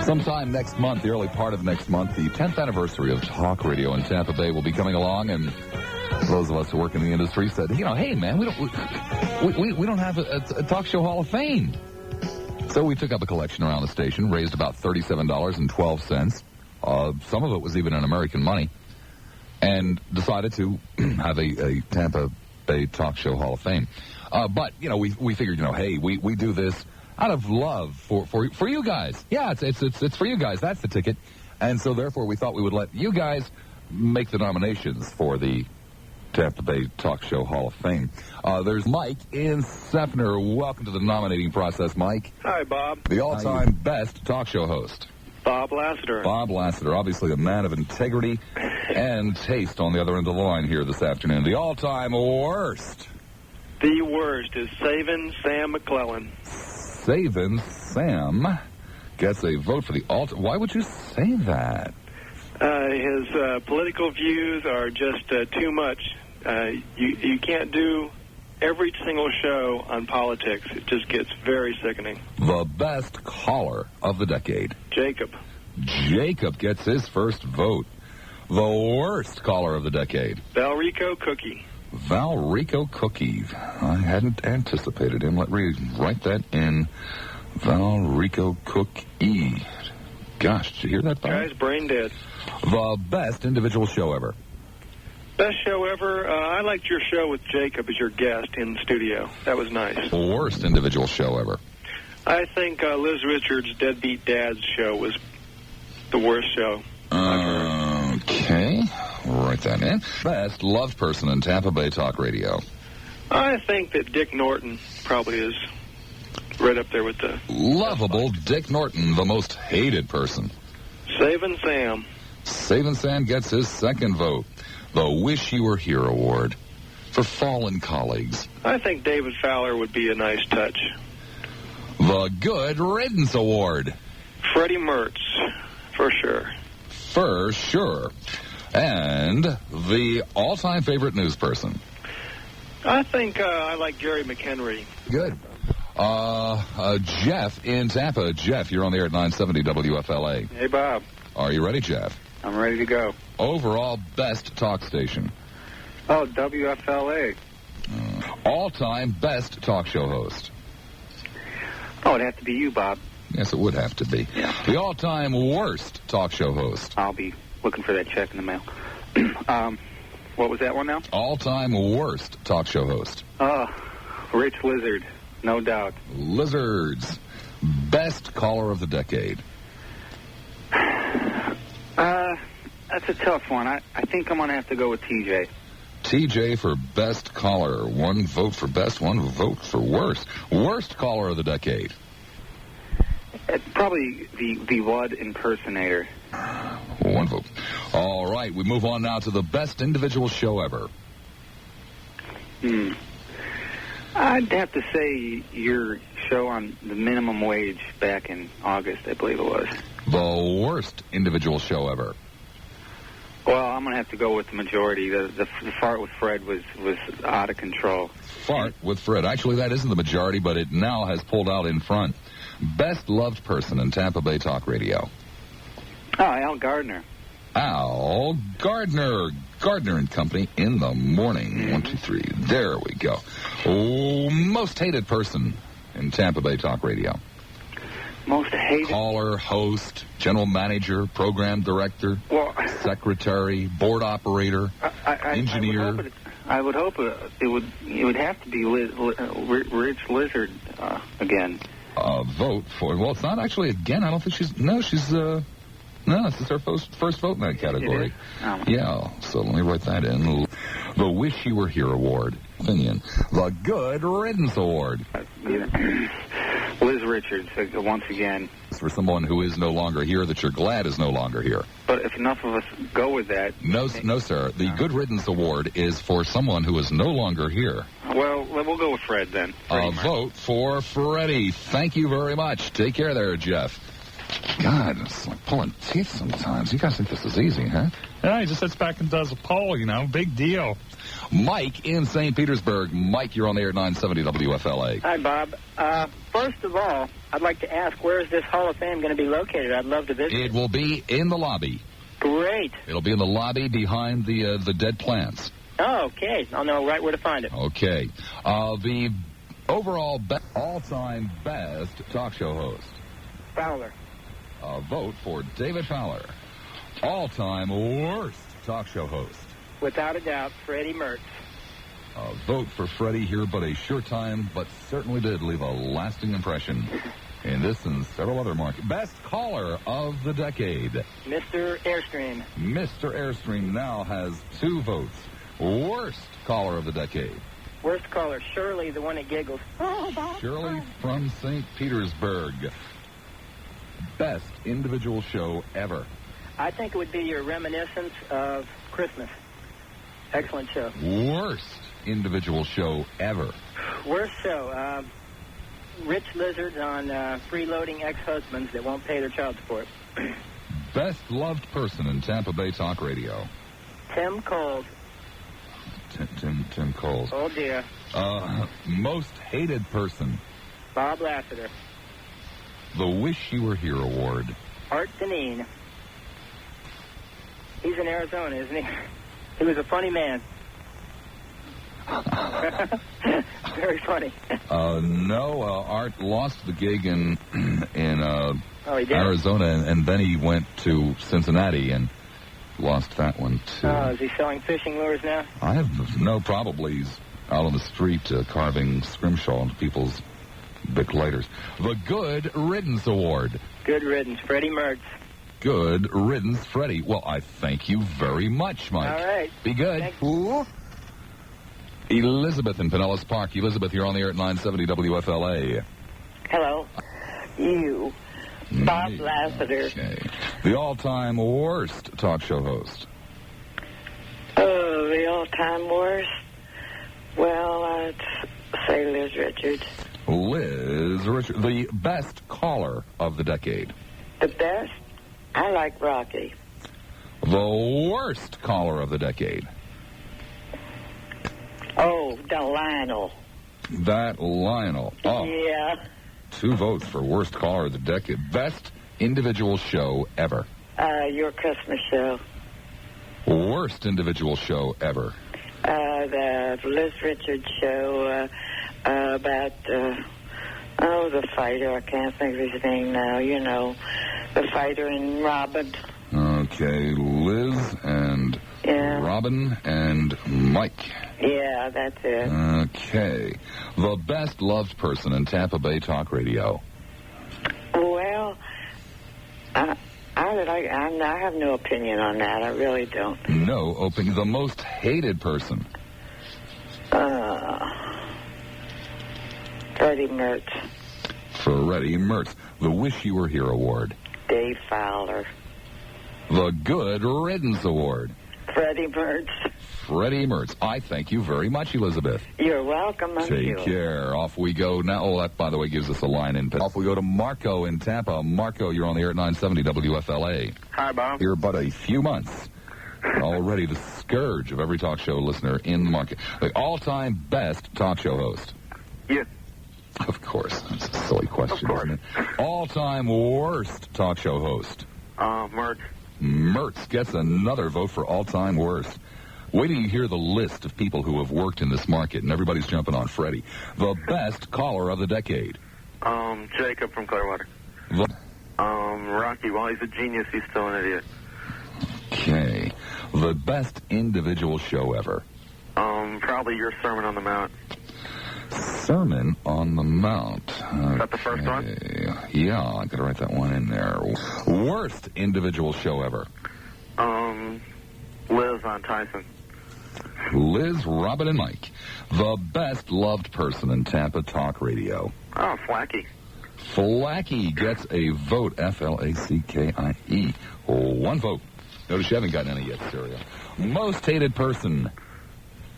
Sometime next month, the early part of next month, the 10th anniversary of talk radio in Tampa Bay will be coming along, and those of us who work in the industry said, hey man, we don't have a talk show Hall of Fame. So we took up a collection around the station, raised about $37.12. Some of it was even in American money, and decided to have a Tampa Bay Talk Show Hall of Fame. But we figured, hey, we do this out of love for you guys. Yeah, it's for you guys. That's the ticket. And so, therefore, we thought we would let you guys make the nominations for the Tampa Bay Talk Show Hall of Fame. There's Mike in Seffner. Welcome to the nominating process, Mike. Hi, Bob. The all-time best talk show host. Bob Lassiter. Bob Lassiter, obviously a man of integrity and taste on the other end of the line here this afternoon. The all-time worst. The worst is Savin' Sam McClellan. Savin' Sam gets a vote for the Why would you say that? His political views are just too much. You can't do every single show on politics. It just gets very sickening. The best caller of the decade. Jacob. Jacob gets his first vote. The worst caller of the decade. Valrico Cookie. Valrico Cookie. I hadn't anticipated him. Let me write that in. Valrico Cookie. Gosh, did you hear that? Guy's brain dead. The best individual show ever. Best show ever. I liked your show with Jacob as your guest in the studio. That was nice. Worst individual show ever. I think Liz Richards' Deadbeat Dad's show was the worst show I've heard. Okay. write that in. Best loved person in Tampa Bay Talk Radio. I think that Dick Norton probably is right up there with the... Lovable Dick Norton, the most hated person. Savin' Sam. Savin' Sam gets his second vote. The Wish You Were Here Award for fallen colleagues. I think David Fowler would be a nice touch. The Good Riddance Award. Freddie Mertz, for sure. For sure. And the all-time favorite news person. I think I like Jerry McHenry. Good. Jeff in Tampa. Jeff, you're on the air at 970 WFLA. Hey, Bob. Are you ready, Jeff? I'm ready to go. Overall best talk station. Oh, WFLA. All-time best talk show host. Oh, it'd have to be you, Bob. Yes, it would have to be. Yeah. The all-time worst talk show host. I'll be looking for that check in the mail. What was that one now? All-time worst talk show host. Rich Lizard, no doubt. Lizards. Best caller of the decade. That's a tough one. I think I'm going to have to go with TJ. TJ for best caller. One vote for best, one vote for worst. Worst caller of the decade. Probably the Wud impersonator. One vote. All right, we move on now to the best individual show ever. I'd have to say your show on the minimum wage back in August, I believe it was. The worst individual show ever. Well, I'm going to have to go with the majority. The fart with Fred was out of control. Fart with Fred. Actually, that isn't the majority, but it now has pulled out in front. Best loved person in Tampa Bay Talk Radio. Oh, Al Gardner. Al Gardner. Gardner and Company in the morning. 1, 2, 3. There we go. Oh, most hated person in Tampa Bay Talk Radio. Most hated? Caller, host, general manager, program director, secretary, board operator, engineer. I would hope it would have to be Rich Lizard again. Vote for... Well, it's not actually again. I don't think she's... No, she's... No, this is her first vote in that category. Yeah, so let me write that in. The Wish You Were Here Award. Opinion. The Good Riddance Award. Liz Richards, once again. It's for someone who is no longer here that you're glad is no longer here. But if enough of us go with that... No, sir. The Good Riddance Award is for someone who is no longer here. Well, we'll go with Fred then. A vote for Freddie. Thank you very much. Take care there, Jeff. God, it's like pulling teeth sometimes. You guys think this is easy, huh? Yeah, he just sits back and does a poll, big deal. Mike in St. Petersburg. Mike, you're on the air at 970 WFLA. Hi, Bob. First of all, I'd like to ask, where is this Hall of Fame going to be located? I'd love to visit. It will be in the lobby. Great. It'll be in the lobby behind the dead plants. Oh, okay. I'll know right where to find it. Okay. The overall all-time best talk show host. Fowler. A vote for David Fowler. All-time worst talk show host. Without a doubt, Freddie Mertz. A vote for Freddie here, but a short time, but certainly did leave a lasting impression in this and several other markets. Best caller of the decade. Mr. Airstream. Mr. Airstream now has 2 votes. Worst caller of the decade. Worst caller, Shirley, the one that giggles. Shirley from St. Petersburg. Best individual show ever. I think it would be your reminiscence of Christmas. Excellent show. Worst individual show ever. Worst show, Rich Lizards on freeloading ex-husbands that won't pay their child support. Best loved person in Tampa Bay Talk Radio. Tim Coles. Tim Coles. Oh, dear. Most hated person. Bob Lassiter. The Wish You Were Here Award. Art Deneen. He's in Arizona, isn't he? He was a funny man. Very funny. No, Art lost the gig in Arizona, and then he went to Cincinnati and lost that one, too. Oh, is he selling fishing lures now? I have no, probably he's out on the street carving scrimshaw into people's big lighters. The Good Riddance Award. Good riddance. Freddie Mertz. good riddance, Freddie. Well, I thank you very much, Mike. All right. Be good. Ooh. Elizabeth in Pinellas Park. Elizabeth, you're on the air at 970 WFLA. Hello. You. Bob Lassiter. Okay. The all-time worst talk show host. Oh, the all-time worst? Well, I'd say Liz Richards. Liz Richards. The best caller of the decade. The best? I like Rocky. The worst caller of the decade. Oh, the Lionel. That Lionel. Oh. Yeah. 2 votes for worst caller of the decade. Best individual show ever. Your Christmas show. Worst individual show ever. The Liz Richards show about, the fighter. I can't think of his name now. You know, the fighter and Robin. Okay, Liz and Robin and Mike. Yeah, that's it. Okay. The best loved person in Tampa Bay talk radio. Well, I have no opinion on that. I really don't. No opinion. The most hated person. Freddie Mertz. Freddie Mertz. The Wish You Were Here Award. Dave Fowler. The Good Riddance Award. Freddie Mertz. Freddie Mertz. I thank you very much, Elizabeth. You're welcome. Take care. Off we go now. Oh, that, by the way, gives us a line in. Off we go to Marco in Tampa. Marco, you're on the air at 970 WFLA. Hi, Bob. Here but a few months. Already the scourge of every talk show listener in the market. The all-time best talk show host. Yes. Of course. That's a silly question, isn't it? All-time worst talk show host. Mertz. Mertz gets another vote for all-time worst. Wait till you hear the list of people who have worked in this market, and everybody's jumping on Freddie. The best caller of the decade. Jacob from Clearwater. Rocky, while he's a genius, he's still an idiot. Okay. The best individual show ever. Probably your Sermon on the Mount. Sermon on the Mount. Is that the first one? Yeah, I gotta write that one in there. Worst individual show ever. Liz on Tyson. Liz, Robin, and Mike. The best loved person in Tampa talk radio. Oh, Flacky. Flacky gets a vote. Flackie. 1 vote. Notice you haven't gotten any yet, Syria. Most hated person.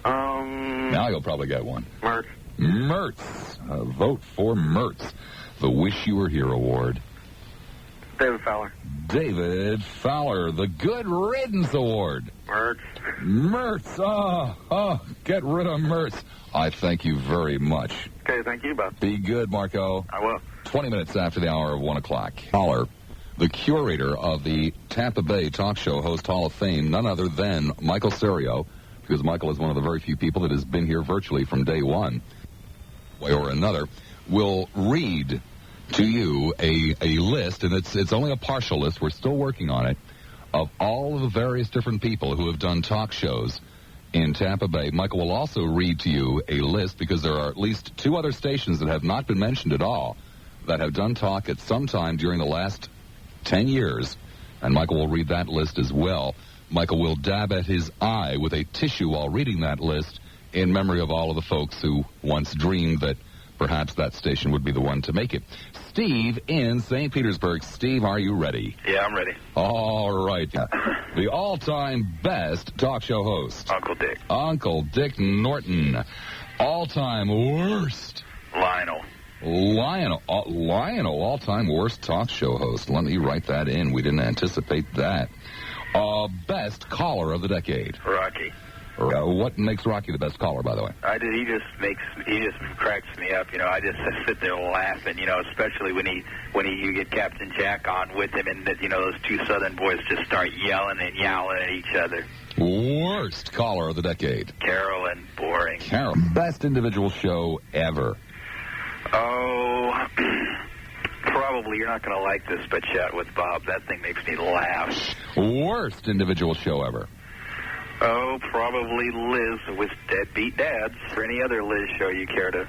Now you'll probably get one. Mertz. Mertz. A vote for Mertz. The Wish You Were Here Award. David Fowler. David Fowler. The Good Riddance Award. Mertz. Mertz. Get rid of Mertz. I thank you very much. Okay, thank you, Bob. Be good, Marco. I will. 20 minutes after the hour of 1 o'clock. Fowler, the curator of the Tampa Bay Talk Show Host Hall of Fame, none other than Michael Serio, because Michael is one of the very few people that has been here virtually from day one, way or another, will read to you a list, and it's only a partial list, we're still working on it, of all of the various different people who have done talk shows in Tampa Bay. Michael will also read to you a list, because there are at least 2 other stations that have not been mentioned at all that have done talk at some time during the last 10 years, and Michael will read that list as well. Michael will dab at his eye with a tissue while reading that list in memory of all of the folks who once dreamed that perhaps that station would be the one to make it. Steve in St. Petersburg. Steve, are you ready? Yeah, I'm ready. All right. The all-time best talk show host. Uncle Dick. Uncle Dick Norton. All-time worst. Lionel. Lionel, all-time worst talk show host. Let me write that in. We didn't anticipate that. Best caller of the decade. Rocky. What makes Rocky the best caller, by the way? He just cracks me up. I just sit there laughing. Especially when you get Captain Jack on with him, and those 2 Southern boys just start yelling at each other. Worst caller of the decade. Carolyn, boring. Best individual show ever. Oh, probably you're not going to like this, but Chat with Bob. That thing makes me laugh. Worst individual show ever. Oh, probably Liz with Deadbeat Dads. Or any other Liz show you care to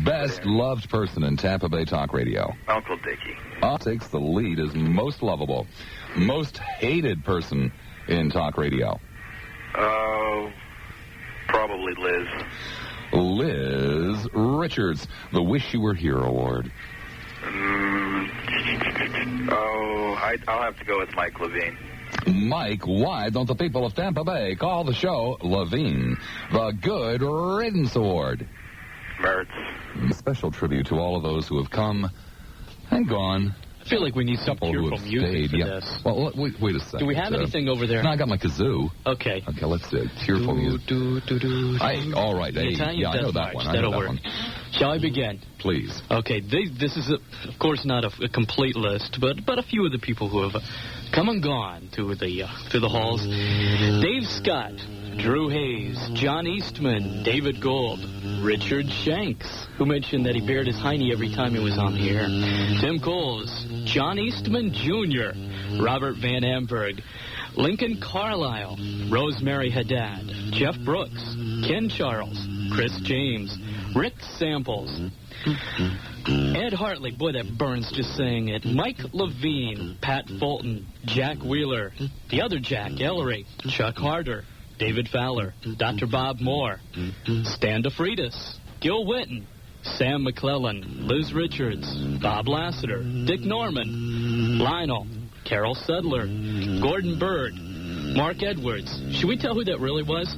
Best loved person in Tampa Bay talk radio. Uncle Dickie. Takes the lead as most lovable. Most hated person in talk radio. Probably Liz. Liz Richards, the Wish You Were Here Award. I'll have to go with Mike Levine. Mike, why don't the people of Tampa Bay call the show Levine, the Good Riddance Award? Mertz. Special tribute to all of those who have come and gone. I feel like we need some cheerful music for this. Well, wait a second. Do we have anything over there? No, I got my kazoo. Okay. Okay, let's do cheerful music. All right. Hey, I know that one. That'll work. Shall I begin? Please. Okay, this is, of course, not a complete list, but a few of the people who have come and gone through the halls. Dave Scott, Drew Hayes, John Eastman, David Gold, Richard Shanks, who mentioned that he bared his hiney every time he was on the air, Tim Coles, John Eastman Jr., Robert Van Amberg, Lincoln Carlisle, Rosemary Haddad, Jeff Brooks, Ken Charles, Chris James, Rick Samples, Ed Hartley, boy, that burns just saying it, Mike Levine, Pat Fulton, Jack Wheeler, the other Jack Ellery, Chuck Harder, David Fowler, Dr. Bob Moore, Stan DeFreitas, Gil Witten, Sam McClellan, Liz Richards, Bob Lassiter, Dick Norman, Lionel, Carol Sedler, Gordon Bird, Mark Edwards. Should we tell who that really was?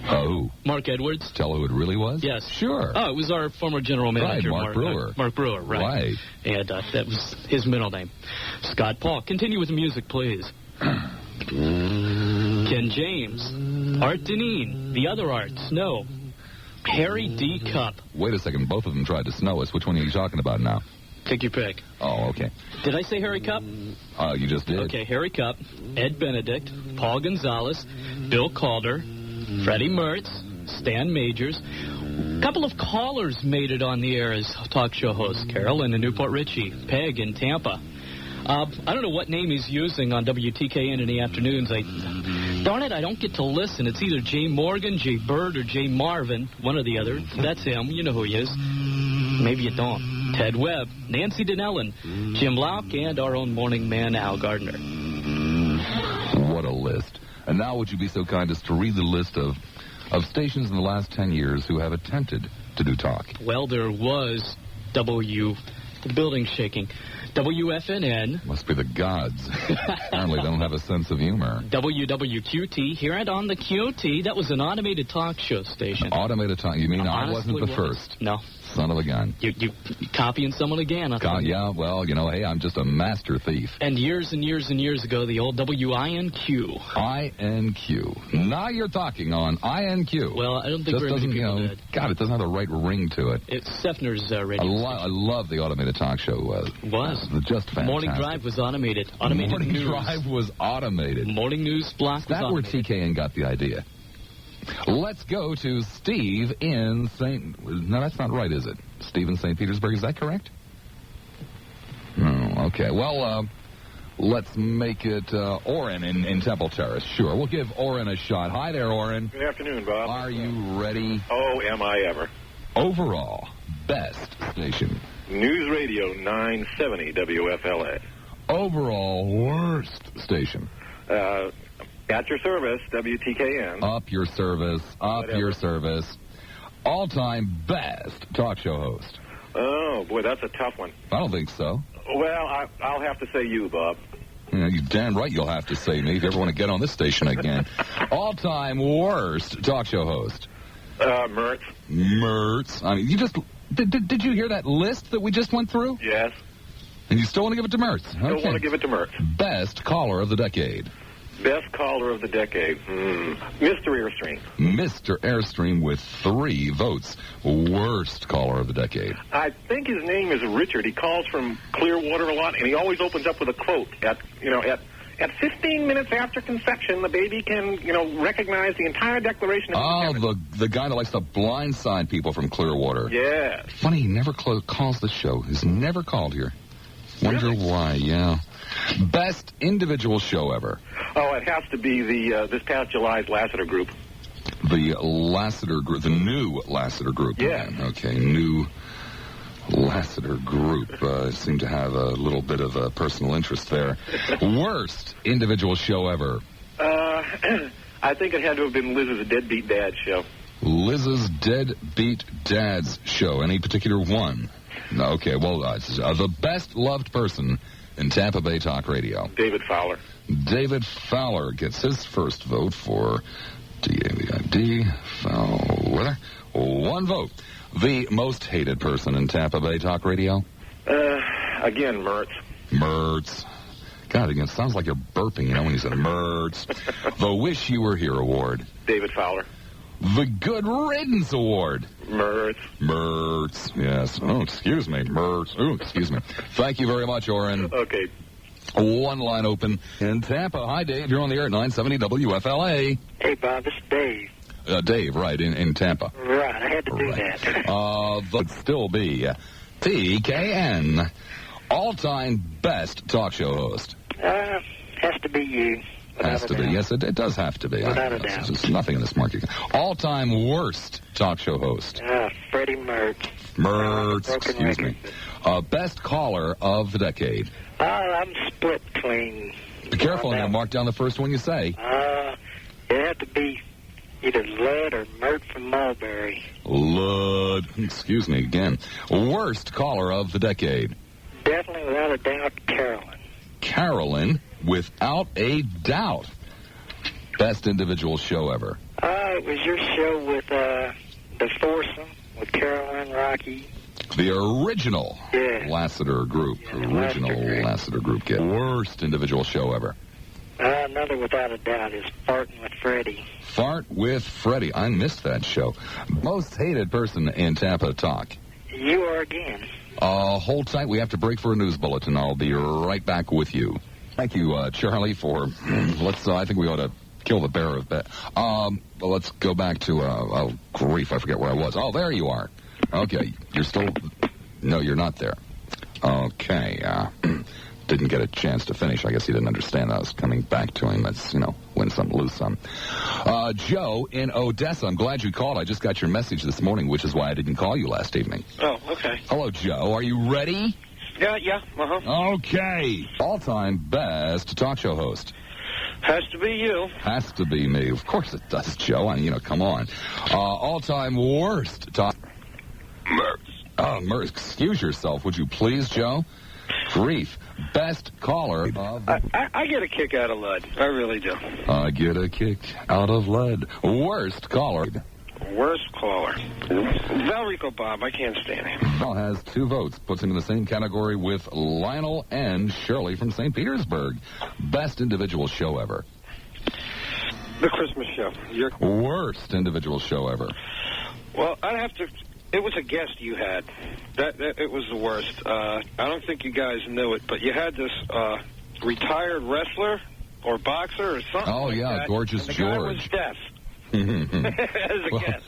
Oh. Mark Edwards. Tell who it really was? Yes. Sure. Oh, it was our former general manager, Mark Brewer. Mark Brewer, right. Right. And that was his middle name. Scott Paul. Continue with the music, please. Ken James, Art Deneen, the other Art, Snow, Harry D. Cup. Wait a second, both of them tried to snow us. Which one are you talking about now? Take your pick. Oh, okay. Did I say Harry Cup? You just did. Okay, Harry Cup, Ed Benedict, Paul Gonzalez, Bill Calder, Freddie Mertz, Stan Majors. A couple of callers made it on the air as talk show hosts. Carolyn in Newport Richie, Peg in Tampa. I don't know what name he's using on WTKN in the afternoons. Darn it, I don't get to listen. It's either Jay Morgan, Jay Bird, or Jay Marvin, one or the other. That's him. You know who he is. Maybe you don't. Ted Webb, Nancy Dinellen, Jim Lauck, and our own morning man, Al Gardner. What a list. And now would you be so kind as to read the list of stations in the last 10 years who have attempted to do talk? Well, there was the building's shaking. WFNN. Must be the gods. Apparently don't have a sense of humor. WWQT, Hear It on the QT. That was an automated talk show station. Automated talk? You mean I wasn't the first? No. Son of a gun. You copying someone again. Yeah, well, hey, I'm just a master thief. And years and years and years ago, the old WINQ. INQ. Now you're talking on INQ. Well, I don't think very many people did. God, it doesn't have the right ring to it. It's Sefner's radio I love the automated talk show. Was. Just fantastic. Morning Drive was automated. Morning news. Drive was automated. Morning News Block was automated. That's where TKN got the idea. Let's go to Steve in No, that's not right, is it? Steve in St. Petersburg, is that correct? Oh, okay. Well, let's make it Orrin in Temple Terrace. Sure, we'll give Orrin a shot. Hi there, Orrin. Good afternoon, Bob. Are you ready? Oh, am I ever. Overall, best station. News Radio 970 WFLA. Overall, worst station. At your service, WTKN. Up your service. Whatever. Your service. All-time best talk show host. Oh, boy, that's a tough one. I don't think so. Well, I'll have to say you, Bob. Yeah, you're damn right you'll have to say me if you ever want to get on this station again. All-time worst talk show host. Mertz. Mertz. I mean, you just... Did you hear that list that we just went through? Yes. And you still want to give it to Mertz? Still want to give it to Mertz. Best caller of the decade. Best caller of the decade. Mr. Airstream. Mr. Airstream with 3 votes. Worst caller of the decade. I think his name is Richard. He calls from Clearwater a lot, and he always opens up with a quote. At 15 minutes after conception, the baby can, recognize the entire Declaration of Independence. The guy that likes to blindside people from Clearwater. Yeah. Funny, he never calls the show. He's never called here. Wonder why, yeah. Best individual show ever. Oh, it has to be the this past July's Lassiter group. The Lassiter group, the new Lassiter group. Yeah. Okay, new Lassiter group. Seem to have a little bit of a personal interest there. Worst individual show ever. I think it had to have been Liz's Deadbeat Dad show. Liz's Deadbeat Dad's show. Any particular one? No, okay, well, the best loved person in Tampa Bay Talk Radio. David Fowler. David Fowler gets his first vote for D-A-V-I-D, Fowler. 1 vote. The most hated person in Tampa Bay Talk Radio? Again, Mertz. Mertz. God, it sounds like you're burping, when you said Mertz. The Wish You Were Here Award. David Fowler. The Good Riddance Award. Mertz. Mertz, yes. Oh, excuse me, Mertz. Oh, excuse me. Thank you very much, Oren. Okay. One line open in Tampa. Hi, Dave. You're on the air at 970 WFLA. Hey, Bob, this is Dave. Dave, right, in Tampa. Right, I had to do that. Would still be TKN, all-time best talk show host. Has to be you. Has to be. Yes, it does have to be. Without a doubt. There's nothing in this market. All-time worst talk show host. Freddie Mertz. Mertz, excuse me. Best caller of the decade. I'm split between... Be careful, I'm going to mark down the first one you say. It had to be either Ludd or Mert from Mulberry. Ludd. Excuse me again. Worst caller of the decade. Definitely, without a doubt, Carolyn. Carolyn, without a doubt. Best individual show ever. It was your show with the foursome, with Carolyn, Rocky. The original Lassiter group. Original Lassiter group. Worst individual show ever. Another without a doubt is Farting with Freddie. Fart with Freddie. I missed that show. Most hated person in Tampa Talk. You are again. Hold tight. We have to break for a news bulletin. I'll be right back with you. Thank you, Charlie, for... I think we ought to kill the bearer of bed. Let's go back to... grief, I forget where I was. Oh, there you are. Okay, you're still... No, you're not there. Okay, didn't get a chance to finish. I guess he didn't understand that I was coming back to him. That's, win some, lose some. Joe in Odessa, I'm glad you called. I just got your message this morning, which is why I didn't call you last evening. Oh, okay. Hello, Joe. Are you ready? Yeah, uh-huh. Okay. All-time best talk show host. Has to be you. Has to be me. Of course it does, Joe. Come on. All-time worst talk... Mertz. Excuse yourself, would you please, Joe? Grief. Best caller of... I get a kick out of Ludd. I really do. I get a kick out of Ludd. Worst caller. Worst caller. Valrico Bob. I can't stand him. Val has 2 votes. Puts him in the same category with Lionel and Shirley from St. Petersburg. Best individual show ever. The Christmas show. Worst individual show ever. Well, I'd have to... It was a guest you had. That it was the worst. I don't think you guys knew it, but you had this retired wrestler or boxer or something. Oh, like yeah, that, Gorgeous and the George. guy was deaf. As a guest.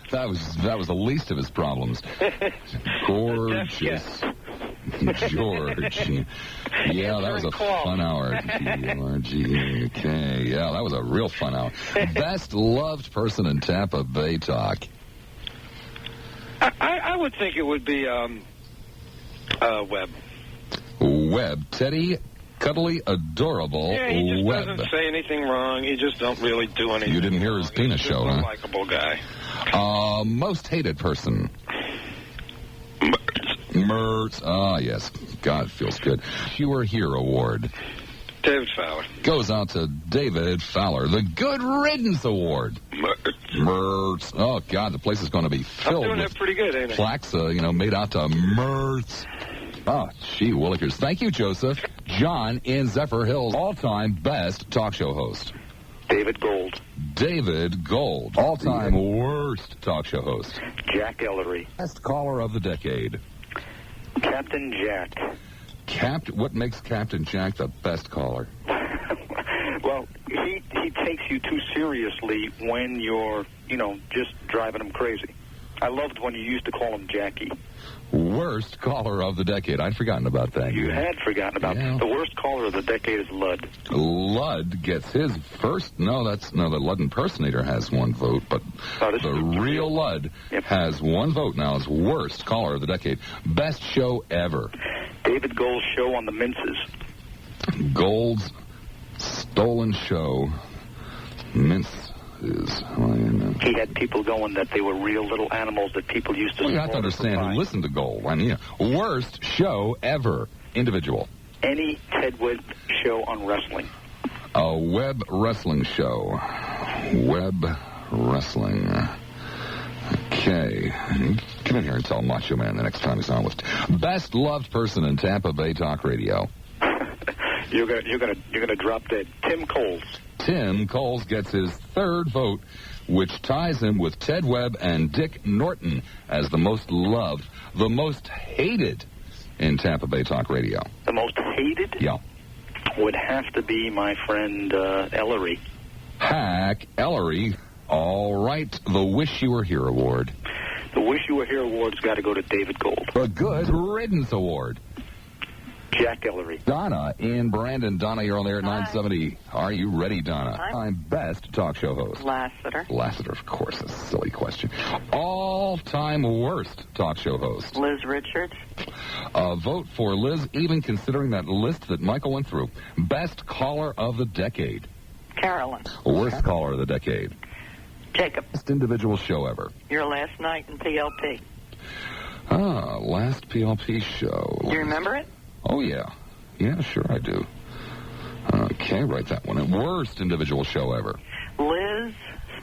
That was the least of his problems. Gorgeous George. Yeah, that was a fun hour. G-O-R-G-E-K. Yeah, that was a real fun hour. Best loved person in Tampa Bay Talk. I would think it would be Webb. Webb. Teddy, cuddly, adorable Yeah, he just Webb. doesn't say anything wrong. He just don't really do anything. You didn't hear his penis show, He's huh? a likable guy. Most hated person. Mertz. Ah, yes. God, it feels good. You Were Here Award. David Fowler. Goes out to David Fowler. The Good Riddance Award. Mertz. Oh, God, the place is going to be filled I'm doing with that pretty good, ain't it? plaques, made out to Mertz. Oh, gee willikers. Thank you, Joseph. John in Zephyr Hills, all-time best talk show host. David Gold. David Gold, all-time worst talk show host. Jack Ellery. Best caller of the decade. Captain Jack. What makes Captain Jack the best caller? Well, he takes you too seriously when you're, just driving him crazy. I loved when you used to call him Jackie. Worst caller of the decade. I'd forgotten about that. You had forgotten about the worst caller of the decade is Lud. Lud gets his first. No, the Lud impersonator has one vote, but the real Lud has one vote now as worst caller of the decade. Best show ever. David Gold's show on the Minces. Gold's stolen show. Mince. He had people going that they were real little animals that people used to... Well, you have to understand who listened to Gold. I mean, worst show ever. Individual. Any Ted Webb show on wrestling. A web wrestling show. Web wrestling. Okay. Come in here and tell Macho Man the next time he's on with. Best loved person in Tampa Bay Talk Radio. You're gonna drop dead. Tim Coles. Tim Coles gets his third vote, which ties him with Ted Webb and Dick Norton as the most loved, the most hated in Tampa Bay Talk Radio. The most hated? Yeah. Would have to be my friend Ellery. Hack Ellery. All right, the Wish You Were Here Award. The Wish You Were Here Award's got to go to David Gold. The Good Riddance Award. Jack Ellery. Donna in Brandon. Donna, you're on the air at 970. Are you ready, Donna? I'm best talk show host. Lassiter. Lassiter, of course. A silly question. All-time worst talk show host. Liz Richards. A vote for Liz, even considering that list that Michael went through. Best caller of the decade. Carolyn. Worst caller of the decade. Jacob. Best individual show ever. Your last night in PLP. Last PLP show. Do you remember it? Oh, yeah. Yeah, sure I do. Okay, write that one. Worst individual show ever. Liz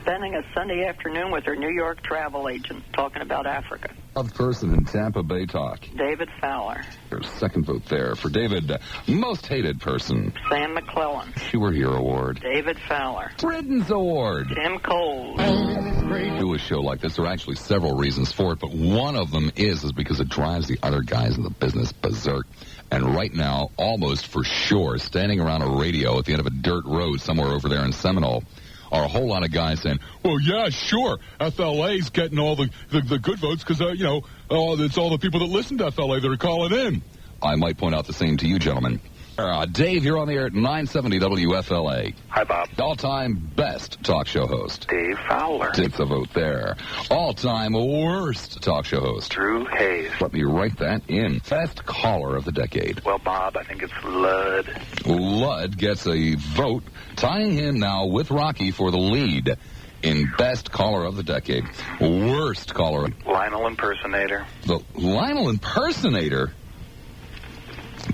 spending a Sunday afternoon with her New York travel agent talking about Africa. Loved person in Tampa Bay Talk. David Fowler. There's second vote there for David. Most hated person. Sam McClellan. You Were Here Award. David Fowler. Riddance Award. Tim Coles. Do a show like this. There are actually several reasons for it, but one of them is because it drives the other guys in the business berserk. And right now, almost for sure, standing around a radio at the end of a dirt road somewhere over there in Seminole are a whole lot of guys saying, well, yeah, sure, FLA's getting all the good votes because, it's all the people that listen to FLA that are calling in. I might point out the same to you, gentlemen. Dave, you're on the air at 970 WFLA. Hi, Bob. All-time best talk show host. Dave Fowler. Takes a vote there. All-time worst talk show host. Drew Hayes. Let me write that in. Best caller of the decade. Well, Bob, I think it's Lud. Lud gets a vote, tying him now with Rocky for the lead in best caller of the decade. Worst caller. Lionel Impersonator. The Lionel Impersonator?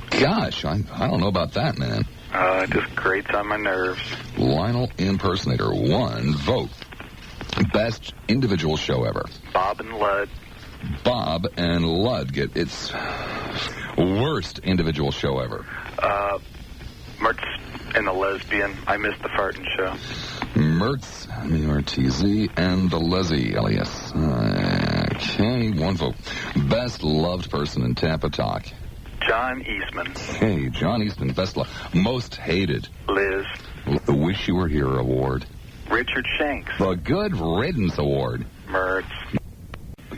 Gosh, I don't know about that, man. It just grates on my nerves. Lionel Impersonator, one vote. Best individual show ever. Bob and Lud. Bob and Lud get its worst individual show ever. Mertz and the Lesbian. I missed the farting show. Mertz, M-E-R-T-Z, and the Leslie, L-E-S. Okay, one vote. Best loved person in Tampa Talk. John Eastman. Hey, John Eastman, best love. Most hated. Liz. The Wish You Were Here Award. Richard Shanks. The Good Riddance Award. Mertz.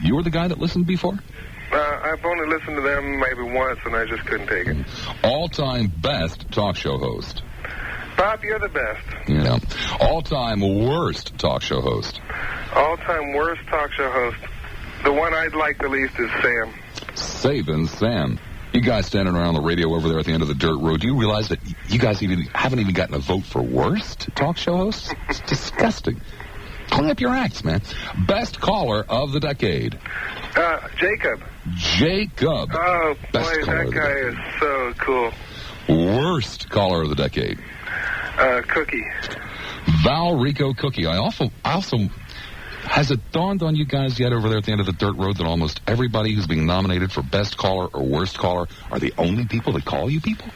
You were the guy that listened before? I've only listened to them maybe once, and I just couldn't take it. All-time best talk show host. Bob, you're the best. Yeah. All-time worst talk show host. All-time worst talk show host. The one I'd like the least is Sam. Saving Sam. You guys standing around the radio over there at the end of the dirt road, do you realize that you guys haven't even gotten a vote for worst talk show hosts? It's disgusting. Clean up your acts, man. Best caller of the decade. Jacob. Jacob. Oh, best boy, that guy is so cool. Worst caller of the decade. Cookie. Val Rico Cookie. I also... Has it dawned on you guys yet over there at the end of the dirt road that almost everybody who's being nominated for best caller or worst caller are the only people that call you people?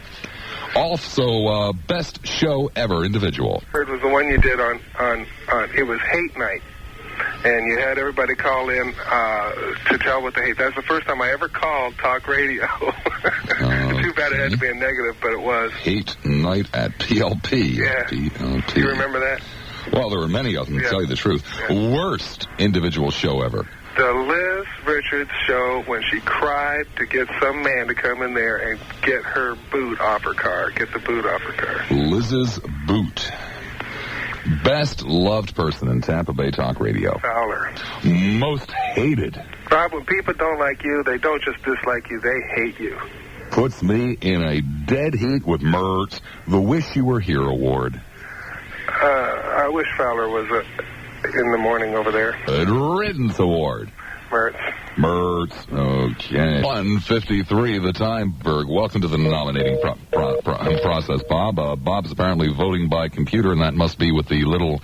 Also, best show ever individual. It was the one you did on it was Hate Night. And you had everybody call in to tell what they hate. That's the first time I ever called talk radio. Too bad it had to be a negative, but it was. Hate Night at PLP. Yeah. PLP. Do you remember that? Well, there were many of them, to tell you the truth. Worst individual show ever. The Liz Richards show when she cried to get some man to come in there and get her boot off her car. Get the boot off her car. Liz's boot. Best loved person in Tampa Bay Talk Radio. Fowler. Most hated. Bob, when people don't like you, they don't just dislike you, they hate you. Puts me in a dead heat with Mertz, the Wish You Were Here Award. I wish Fowler was in the morning over there. Riddance Award. Mertz. Okay. 1:53 the time, Berg. Welcome to the nominating process, Bob. Bob's apparently voting by computer, and that must be what the little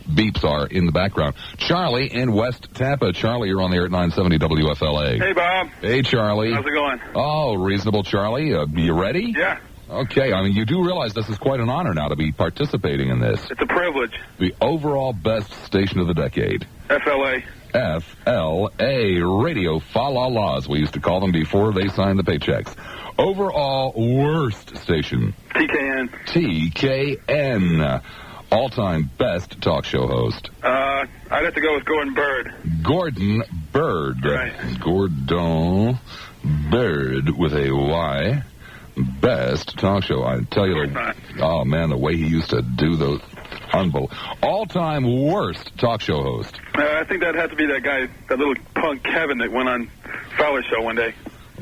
beeps are in the background. Charlie in West Tampa. Charlie, you're on the air at 970 WFLA. Hey, Bob. Hey, Charlie. How's it going? Oh, reasonable, Charlie. You ready? Yeah. Okay, I mean, you do realize this is quite an honor now to be participating in this. It's a privilege. The overall best station of the decade. FLA. FLA, Radio Fa-La-La, as we used to call them before they signed the paychecks. Overall worst station. TKN. TKN. All-time best talk show host. I'd have to go with Gordon Bird. Gordon Bird. Right. Gordon Bird with a Y. Best talk show. I tell you, oh man, the way he used to do those, unbelievable. All-time worst talk show host. I think that'd have to be that guy, that little punk Kevin that went on Fowler's show one day.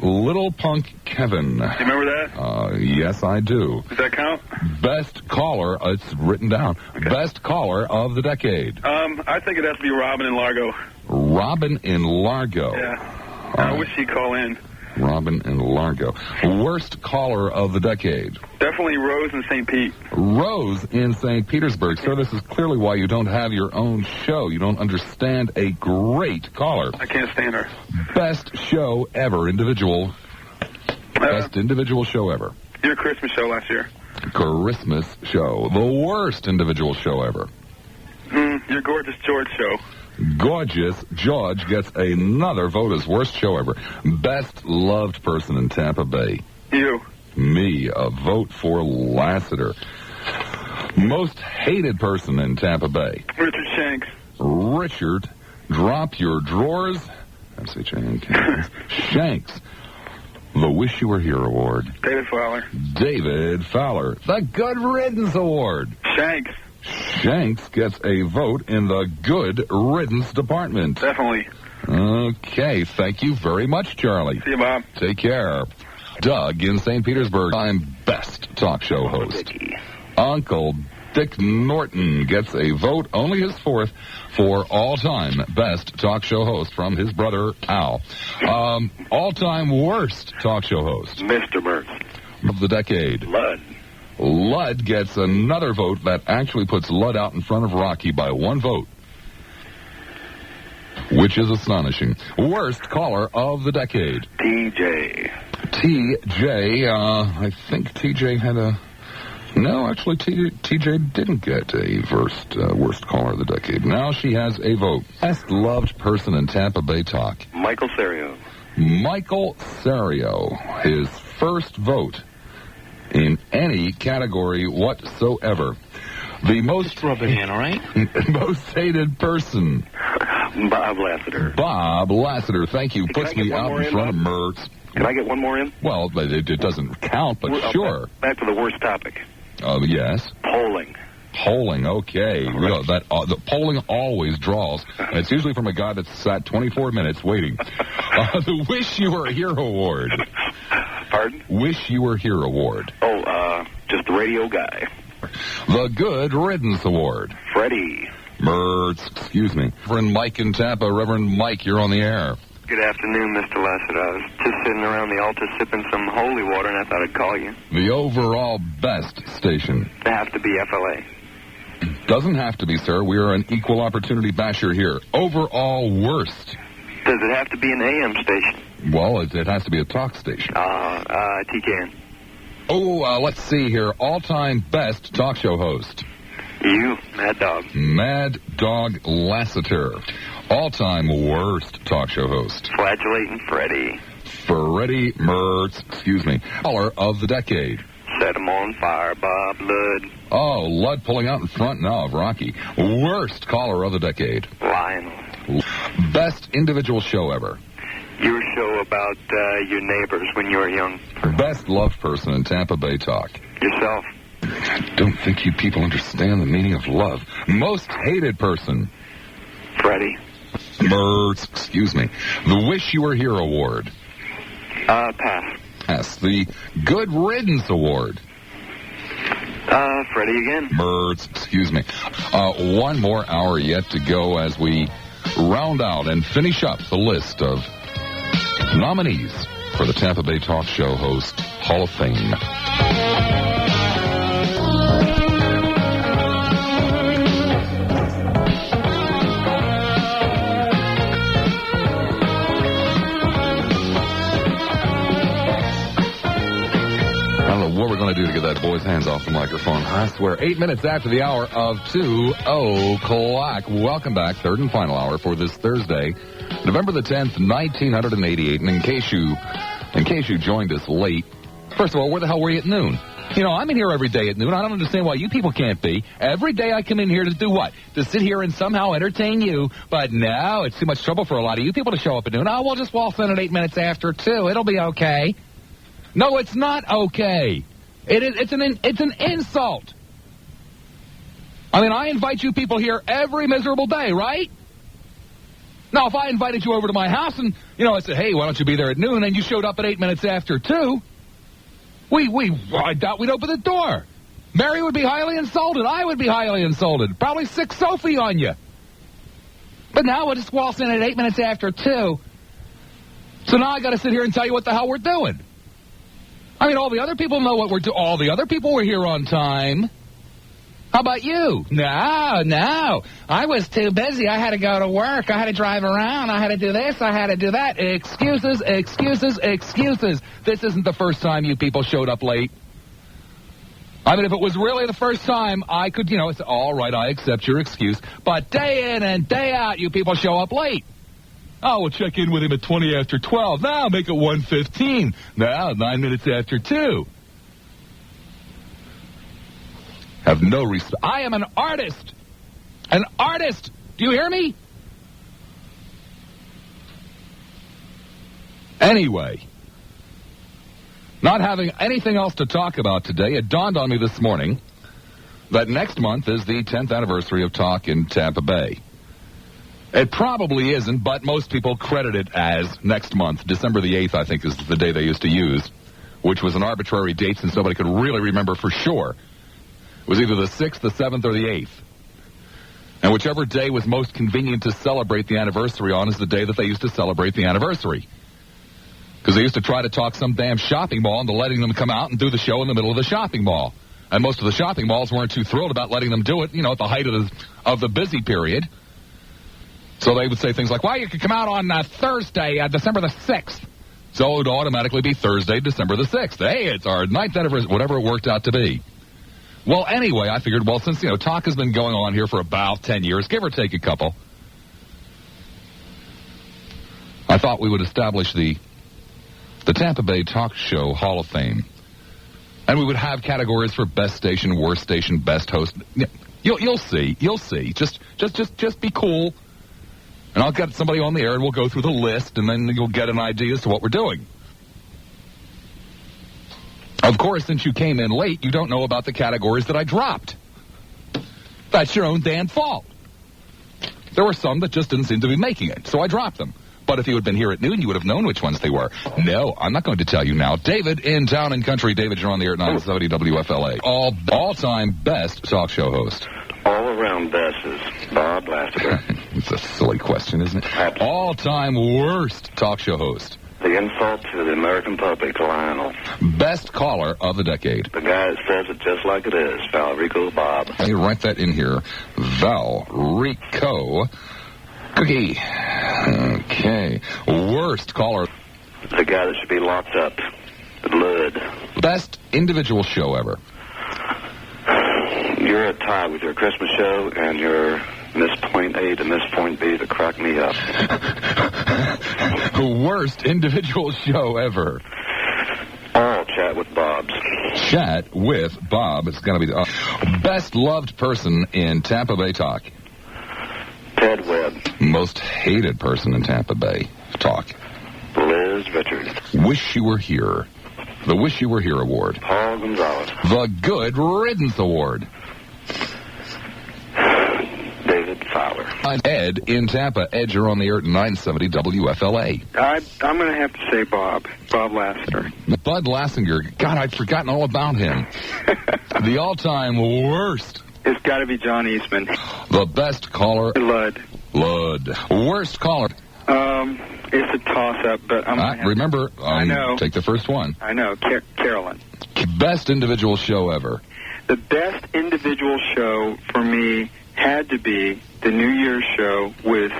Little punk Kevin. You remember that? Yes, I do. Does that count? Best caller. It's written down. Okay. Best caller of the decade. I think it has to be Robin in Largo. Robin in Largo. Yeah. I wish he'd call in. Robin in Largo. Worst caller of the decade. Definitely Rose in St. Pete. Rose in St. Petersburg. Sir, this is clearly why you don't have your own show. You don't understand a great caller. I can't stand her. Best show ever. Individual. Best individual show ever. Your Christmas show last year. Christmas show. The worst individual show ever. Your Gorgeous George show. Gorgeous George gets another vote as worst show ever. Best loved person in Tampa Bay. You. Me. A vote for Lassiter. Most hated person in Tampa Bay. Richard Shanks. Richard, drop your drawers. Shanks. The Wish You Were Here Award. David Fowler. David Fowler. The Good Riddance Award. Shanks. Shanks gets a vote in the Good Riddance Department. Definitely. Okay, thank you very much, Charlie. See you, Bob. Take care. Doug in St. Petersburg. I'm best talk show host. Uncle Dick Norton gets a vote, only his fourth, for all-time best talk show host from his brother, Al. All-time worst talk show host. Mr. Mertz. Of the decade. Ludd gets another vote that actually puts Ludd out in front of Rocky by one vote, which is astonishing. Worst caller of the decade. TJ. I think TJ had a... No, actually, TJ didn't get a worst caller of the decade. Now she has a vote. Best loved person in Tampa Bay Talk. Michael Serio. Michael Serio. His first vote in any category whatsoever. The most... Rub it in, all right? Most hated person. Bob Lassiter. Bob Lassiter, thank you. Puts me out in front of Mertz. Can I get one more in? Well, it doesn't count, but sure. Back to the worst topic. Yes. Polling. Polling, okay. Right. The polling always draws. And it's usually from a guy that's sat 24 minutes waiting. The Wish You Were Here Award. Pardon? Wish You Were Here Award. Just the radio guy. The Good Riddance Award. Freddie. Mertz, excuse me. Reverend Mike in Tampa. Reverend Mike, you're on the air. Good afternoon, Mr. Lassiter. I was just sitting around the altar sipping some holy water, and I thought I'd call you. The overall best station. It has to be FLA. Doesn't have to be, sir. We are an equal opportunity basher here. Overall worst. Does it have to be an AM station? Well, it has to be a talk station. TKN. Let's see here. All-time best talk show host. You, Mad Dog. Mad Dog Lassiter. All-time worst talk show host. Flagellating Freddie. Freddie Mertz, excuse me. Caller of the decade. set them on fire, Bob. Lud. Oh, Lud pulling out in front now of Rocky. Worst caller of the decade. Lionel. Best individual show ever. Your show about your neighbors when you were young. Best loved person in Tampa Bay talk. Yourself. I don't think you people understand the meaning of love. Most hated person. Freddie. Excuse me. The Wish You Were Here Award. Pass. Pass. The Good Riddance Award. Freddie again. Excuse me. One more hour yet to go as we round out and finish up the list of nominees for the Tampa Bay Talk Show Host Hall of Fame. What we're going to do to get that boy's hands off the microphone, I swear. 8 minutes after the hour of 2 o'clock. Welcome back, third and final hour for this Thursday, November the 10th, 1988. And in case you joined us late, first of all, where the hell were you at noon? You know, I'm in here every day at noon. I don't understand why you people can't be. Every day I come in here to do what? To sit here and somehow entertain you. But no, it's too much trouble for a lot of you people to show up at noon. Oh, we'll just waltz in at 8 minutes after 2. It'll be okay. No, it's not okay. It's an insult. I mean, I invite you people here every miserable day, right? Now, if I invited you over to my house and, I said, hey, why don't you be there at noon, and you showed up at 8 minutes after 2, I doubt we'd open the door. Mary would be highly insulted. I would be highly insulted. Probably sick Sophie on you. But now we'll just waltz in at 8 minutes after 2. So now I got to sit here and tell you what the hell we're doing. I mean, all the other people know what we're doing. All the other people were here on time. How about you? No. I was too busy. I had to go to work. I had to drive around. I had to do this. I had to do that. Excuses. This isn't the first time you people showed up late. I mean, if it was really the first time, I could, say, all right, I accept your excuse. But day in and day out, you people show up late. Oh, we'll check in with him at 20 after 12. Now make it 1:15. Now 9 minutes after 2. Have no respect. I am an artist. An artist. Do you hear me? Anyway, not having anything else to talk about today, it dawned on me this morning that next month is the 10th anniversary of Talk in Tampa Bay. It probably isn't, but most people credit it as next month. December the 8th, I think, is the day they used to use, which was an arbitrary date since nobody could really remember for sure. It was either the 6th, the 7th, or the 8th. And whichever day was most convenient to celebrate the anniversary on is the day that they used to celebrate the anniversary. Because they used to try to talk some damn shopping mall into letting them come out and do the show in the middle of the shopping mall. And most of the shopping malls weren't too thrilled about letting them do it, at the height of the busy period. So they would say things like, well, you could come out on Thursday, December the 6th. So it would automatically be Thursday, December the 6th. Hey, it's our 9th anniversary, whatever it worked out to be. Well, anyway, I figured, well, since, talk has been going on here for about 10 years, give or take a couple, I thought we would establish the Tampa Bay Talk Show Hall of Fame. And we would have categories for best station, worst station, best host. You'll see. Just be cool. And I'll get somebody on the air, and we'll go through the list, and then you'll get an idea as to what we're doing. Of course, since you came in late, you don't know about the categories that I dropped. That's your own damn fault. There were some that just didn't seem to be making it, so I dropped them. But if you had been here at noon, you would have known which ones they were. No, I'm not going to tell you now. David in Town and Country. David, you're on the air at 970 WFLA. All-time best talk show host. All-around best is Bob Lassiter. It's a silly question, isn't it? All-time worst talk show host. The insult to the American public, Lionel. Best caller of the decade. The guy that says it just like it is, Valrico Bob. Hey, write that in here. Valrico Cookie. Okay. Worst caller. The guy that should be locked up. Lud. Best individual show ever. You're a tie with your Christmas show and your Miss Point A to Miss Point B to crack me up. Worst individual show ever. All Chat with Bob's. Chat with Bob. It's going to be the best loved person in Tampa Bay talk. Ted Webb. Most hated person in Tampa Bay talk. Liz Richards. Wish You Were Here. The Wish You Were Here Award. Paul Gonzalez. The Good Riddance Award. David Fowler. I'm Ed in Tampa. Ed, you're on the air at 970 WFLA. I'm going to have to say Bob Lassiter. Bud Lassiter. God, I'd forgotten all about him. The all-time worst. It's got to be John Eastman. The best caller. Lud. Worst caller. It's a toss-up, but remember, I know. Take the first one. I know, Carolyn. Best individual show ever. The best individual show for me had to be the New Year's show with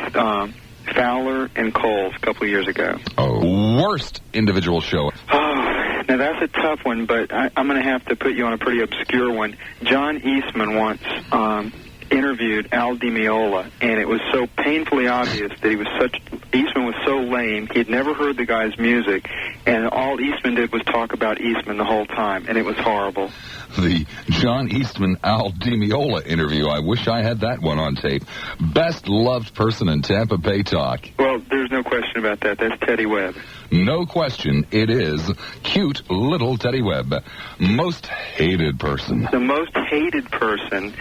Fowler and Coles a couple of years ago. Oh, worst individual show. Oh, now that's a tough one, but I'm going to have to put you on a pretty obscure one. John Eastman once interviewed Al Di Meola, and it was so painfully obvious that Eastman was so lame, he'd never heard the guy's music, and all Eastman did was talk about Eastman the whole time, and it was horrible. The John Eastman Al Di Meola interview. I wish I had that one on tape. Best loved person in Tampa Bay talk. Well, there's no question about that. That's Teddy Webb. No question, it is cute little Teddy Webb. Most hated person. The most hated person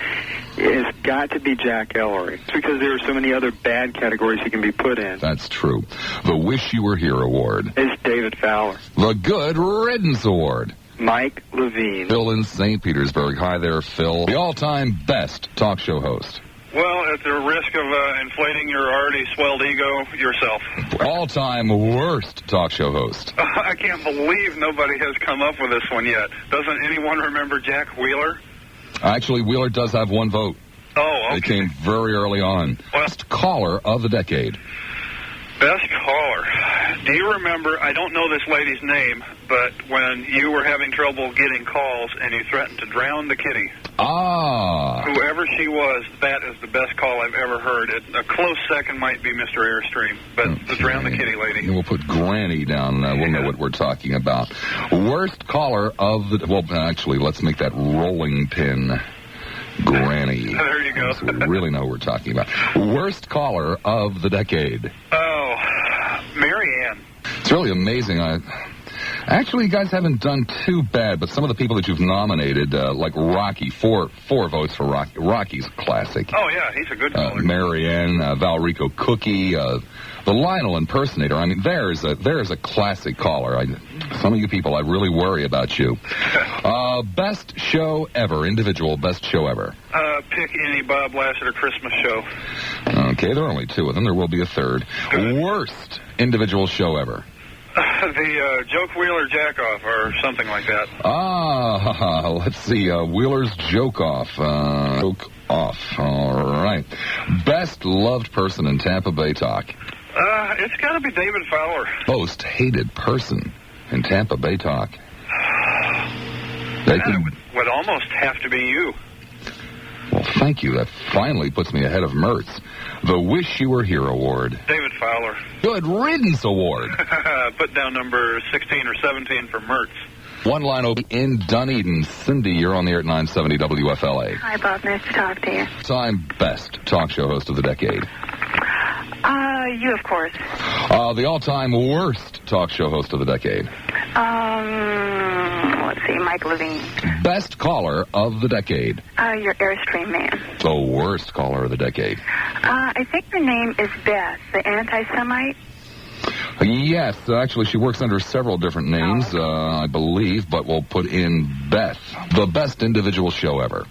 has got to be Jack Ellery. It's because there are so many other bad categories he can be put in. That's true. The Wish You Were Here Award. It's David Fowler. The Good Riddance Award. Mike Levine. Phil in St. Petersburg. Hi there, Phil. The all-time best talk show host. Well, at the risk of inflating your already swelled ego yourself. All-time worst talk show host. I can't believe nobody has come up with this one yet. Doesn't anyone remember Jack Wheeler? Actually, Wheeler does have one vote. Oh, okay. It came very early on. Best caller of the decade. Best caller. Do you remember, I don't know this lady's name, but when you were having trouble getting calls and you threatened to drown the kitty? Ah. Whoever she was, that is the best call I've ever heard. A close second might be Mr. Airstream, but the drown the kitty lady. And we'll put Granny down. We'll know what we're talking about. Worst caller of the... Well, actually, let's make that rolling pin. Granny. There you go. So we really know what we're talking about. Worst caller of the decade. Oh, Mary Ann. It's really amazing. Actually, you guys haven't done too bad, but some of the people that you've nominated, like Rocky, four votes for Rocky. Rocky's a classic. Oh, yeah, he's a good caller. Mary Ann, Valrico Cookie, the Lionel impersonator. I mean, there's a classic caller. Some of you people, I really worry about you. Best show ever, individual best show ever. Pick any Bob Lassiter Christmas show. Okay, there are only two of them. There will be a third. Worst individual show ever. The Joke Wheeler Jack-Off or something like that. Let's see. Wheeler's Joke Off. Joke Off. All right. Best loved person in Tampa Bay talk. It's got to be David Fowler. Most hated person in Tampa Bay talk. It would almost have to be you. Well, thank you. That finally puts me ahead of Mertz. The Wish You Were Here Award. David Fowler. Good Riddance Award. Put down number 16 or 17 for Mertz. One line over in Dunedin. Cindy, you're on the air at 970 WFLA. Hi, Bob. Nice to talk to you. Time best talk show host of the decade. You, of course. The all-time worst talk show host of the decade. Let's see, Mike Levine. Best caller of the decade. Your Airstream man. The worst caller of the decade. I think her name is Beth, the anti-Semite. Yes, actually, she works under several different names, I believe, but we'll put in Beth. The best individual show ever.